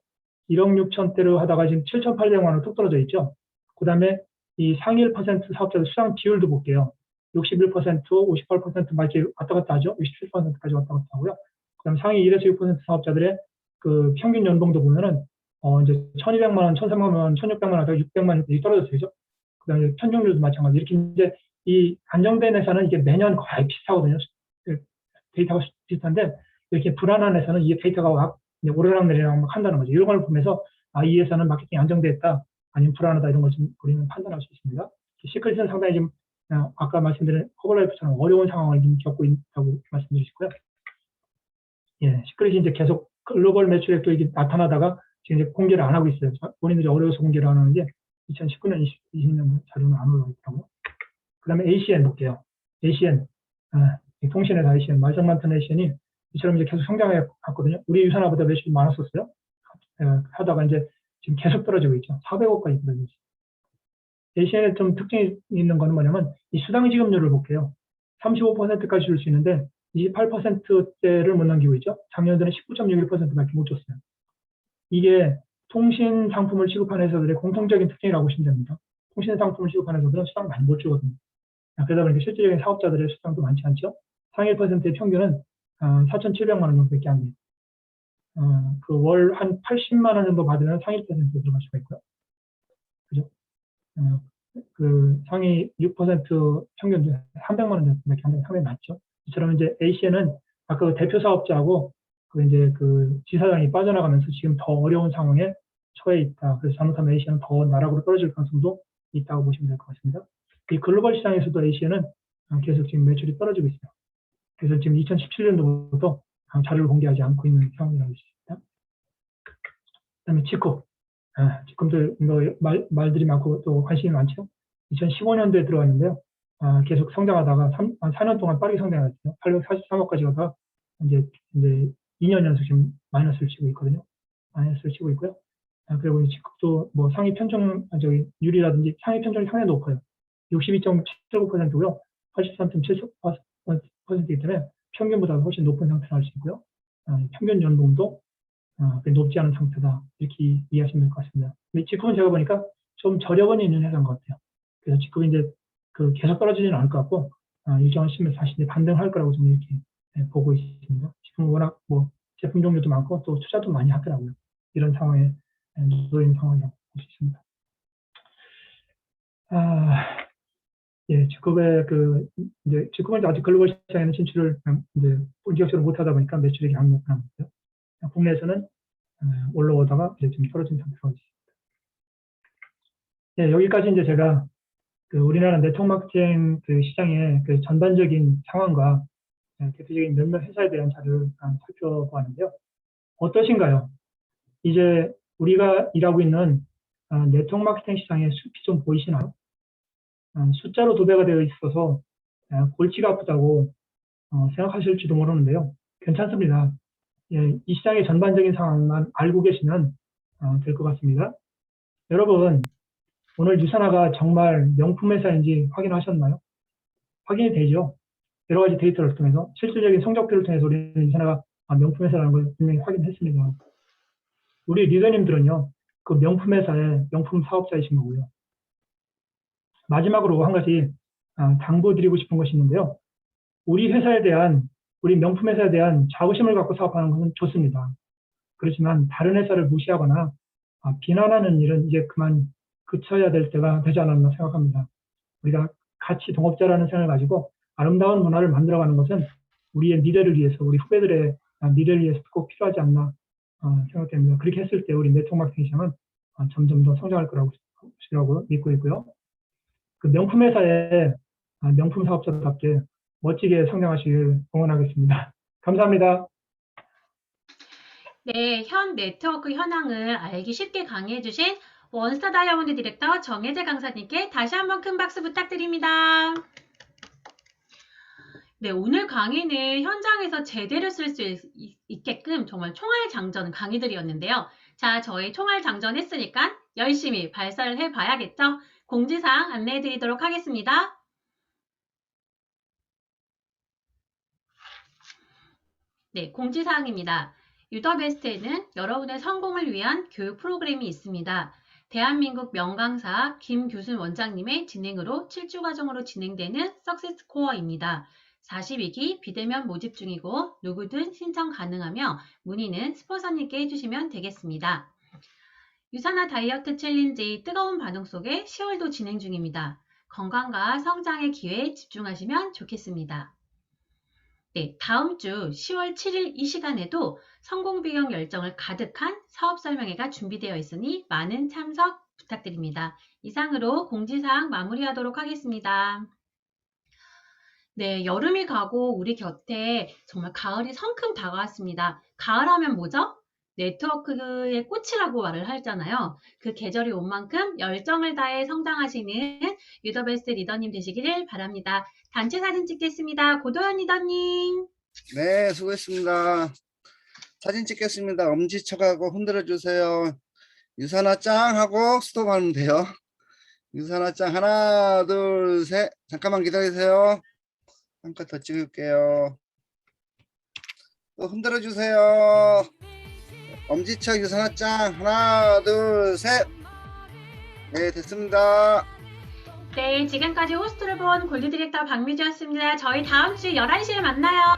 1억 6천대로 하다가 지금 7,800만 원 뚝 떨어져 있죠. 그 다음에 이 상위 1% 사업자들 수당 비율도 볼게요. 61%, 58% 막 이렇게 왔다 갔다 하죠. 67%까지 왔다 갔다 하고요. 그 다음에 상위 1에서 6% 사업자들의 그 평균 연봉도 보면은 이제 1,200만 원, 1,300만 원, 1,600만 원 하다가 600만 원 이렇게 떨어졌어요. 그 다음에 편중률도 마찬가지. 이렇게 이제 이 안정된 회사는 이게 매년 거의 비슷하거든요. 데이터가 비슷한데 이렇게 불안한 회사는 이 데이터가 막 오르락 내리락 막 한다는 거죠. 이런 걸 보면서 이 회사는 마케팅이 안정됐다, 아니면 불안하다 이런 걸 좀 우리는 판단할 수 있습니다. 시크릿은 상당히 지금 아까 말씀드린 허벌라이프처럼 어려운 상황을 겪고 있다고 말씀드리시고요. 예, 시크릿이 이제 계속 글로벌 매출액도 이게 나타나다가 지금 이제 공개를 안 하고 있어요. 본인들이 어려워서 공개를 안 하는데 2019년, 2020년 자료는 안 올라가 있다고요. 그 다음에 ACN 볼게요. ACN, 통신회사 ACN, 말썽 많던 ACN이 이처럼 이제 계속 성장해 갔거든요. 우리 유산화보다 매출이 많았었어요. 하다가 이제 지금 계속 떨어지고 있죠. 400억까지 떨어지고 있어요. ACN의 좀 특징이 있는 거는 뭐냐면 이 수당 지급률을 볼게요. 35%까지 줄 수 있는데 28%대를 못 넘기고 있죠. 작년에는 19.61%밖에 못 줬어요. 이게 통신 상품을 취급하는 회사들의 공통적인 특징이라고 보시면 됩니다. 통신 상품을 취급하는 회사들은 수당 많이 못 주거든요. 그러다 보니까 실질적인 사업자들의 수당도 많지 않죠. 상위 1%의 평균은 4,700만 원 정도밖에 안 돼요. 그 월 한 80만 원 정도 받으면 상위 1%에 들어갈 수가 있고요. 그죠? 그 상위 6% 평균도 300만 원 정도밖에 안 되면 상당히 낮죠. 이처럼 이제 ACN은 아까 그 대표 사업자하고 그 이제 그 지사장이 빠져나가면서 지금 더 어려운 상황에 처해 있다. 그래서 잘못하면 ACN은 더 나락으로 떨어질 가능성도 있다고 보시면 될 것 같습니다. 이 글로벌 시장에서도 ACN은 계속 지금 매출이 떨어지고 있어요. 그래서 지금 2017년도부터 자료를 공개하지 않고 있는 상황이라고 할 수 있습니다. 그다음에 지코. 지금도 말들이 많고 또 관심이 많죠. 2015년도에 들어왔는데요. 계속 성장하다가 4년 동안 빠르게 성장했어요. 843억까지 가다가 이제 2년 연속 지금 마이너스를 치고 있거든요. 마이너스를 치고 있고요. 그리고 지급도 뭐 상위 편중 율이라든지 상위 편중이 상당히 높아요. 62.79%고요. 83.74%이기 때문에 평균보다 훨씬 높은 상태로 할 수 있고요. 평균 연봉도 높지 않은 상태다. 이렇게 이해하시면 될 것 같습니다. 근데 지급은 제가 보니까 좀 저력은 있는 회사인 것 같아요. 그래서 지급이 이제 그 계속 떨어지지는 않을 것 같고, 일정한 시점에서 다시 이제 반등할 거라고 좀 이렇게 보고 있습니다. 지금 워낙 뭐 제품 종류도 많고 또 투자도 많이 하더라고요. 이런 상황에 놓인 상황이라고 볼 수 있습니다. 예, 지급의 이제 지급은 아직 글로벌 시장에는 진출을 이제 본격적으로 못하다 보니까 매출액이 안 나왔고요. 국내에서는 올라오다가 이제 좀 떨어진 상태로 있습니다. 예, 여기까지 이제 제가 우리나라 네트워크 마케팅 시장의 전반적인 상황과 대표적인 몇몇 회사에 대한 자료를 살펴보았는데요. 어떠신가요? 이제 우리가 일하고 있는 네트워크 마케팅 시장의 숲이 좀 보이시나요? 숫자로 도배가 되어 있어서 골치가 아프다고 생각하실지도 모르는데요. 괜찮습니다. 예, 이 시장의 전반적인 상황만 알고 계시면 될 것 같습니다. 여러분, 오늘 유산화가 정말 명품 회사인지 확인하셨나요? 확인이 되죠. 여러 가지 데이터를 통해서 실질적인 성적표를 통해서 우리는 유산화가 명품 회사라는 걸 분명히 확인했습니다. 우리 리더님들은요, 그 명품 회사의 명품 사업자이신 거고요. 마지막으로 한 가지 당부드리고 싶은 것이 있는데요. 우리 회사에 대한, 우리 명품 회사에 대한 자부심을 갖고 사업하는 것은 좋습니다. 그렇지만 다른 회사를 무시하거나 비난하는 일은 이제 그만 그쳐야 될 때가 되지 않았나 생각합니다. 우리가 같이 동업자라는 생각을 가지고 아름다운 문화를 만들어가는 것은 우리의 미래를 위해서, 우리 후배들의 미래를 위해서 꼭 필요하지 않나 생각됩니다. 그렇게 했을 때 우리 네트워크 마케팅 시장은 점점 더 성장할 거라고 믿고 있고요. 그 명품 회사의 명품 사업자답게 멋지게 성장하시길 응원하겠습니다. 감사합니다. 네, 현 네트워크 현황을 알기 쉽게 강의해주신 원스타 다이아몬드 디렉터 정혜재 강사님께 다시 한번 큰 박수 부탁드립니다. 네, 오늘 강의는 현장에서 제대로 쓸 수 있게끔 정말 총알장전 강의들이었는데요. 자, 저희 총알장전 했으니까 열심히 발사를 해봐야겠죠? 공지사항 안내해드리도록 하겠습니다. 네, 공지사항입니다. 유더베스트에는 여러분의 성공을 위한 교육 프로그램이 있습니다. 대한민국 명강사 김규순 원장님의 진행으로 7주 과정으로 진행되는 석세스 코어입니다. 42기 비대면 모집 중이고 누구든 신청 가능하며 문의는 스폰서님께 해주시면 되겠습니다. 유산화 다이어트 챌린지 뜨거운 반응 속에 10월도 진행 중입니다. 건강과 성장의 기회에 집중하시면 좋겠습니다. 네, 다음 주 10월 7일 이 시간에도 성공 비경 열정을 가득한 사업 설명회가 준비되어 있으니 많은 참석 부탁드립니다. 이상으로 공지사항 마무리하도록 하겠습니다. 네, 여름이 가고 우리 곁에 정말 가을이 성큼 다가왔습니다. 가을하면 뭐죠? 네트워크의 꽃이라고 말을 하잖아요. 그 계절이 온 만큼 열정을 다해 성장하시는 유더베스트 리더님 되시기를 바랍니다. 단체 사진 찍겠습니다. 고도현 리더님. 네, 수고했습니다. 사진 찍겠습니다. 엄지척하고 흔들어 주세요. 유산화 짱 하고 스톱하면 돼요. 유산화장 하나, 둘, 셋. 잠깐만 기다리세요. 한 컷 더 찍을게요. 또 흔들어 주세요. 엄지척 유산화장 하나, 둘, 셋. 네, 됐습니다. 네, 지금까지 호스트를 본 골드 디렉터 박미주였습니다. 저희 다음 주 11시에 만나요.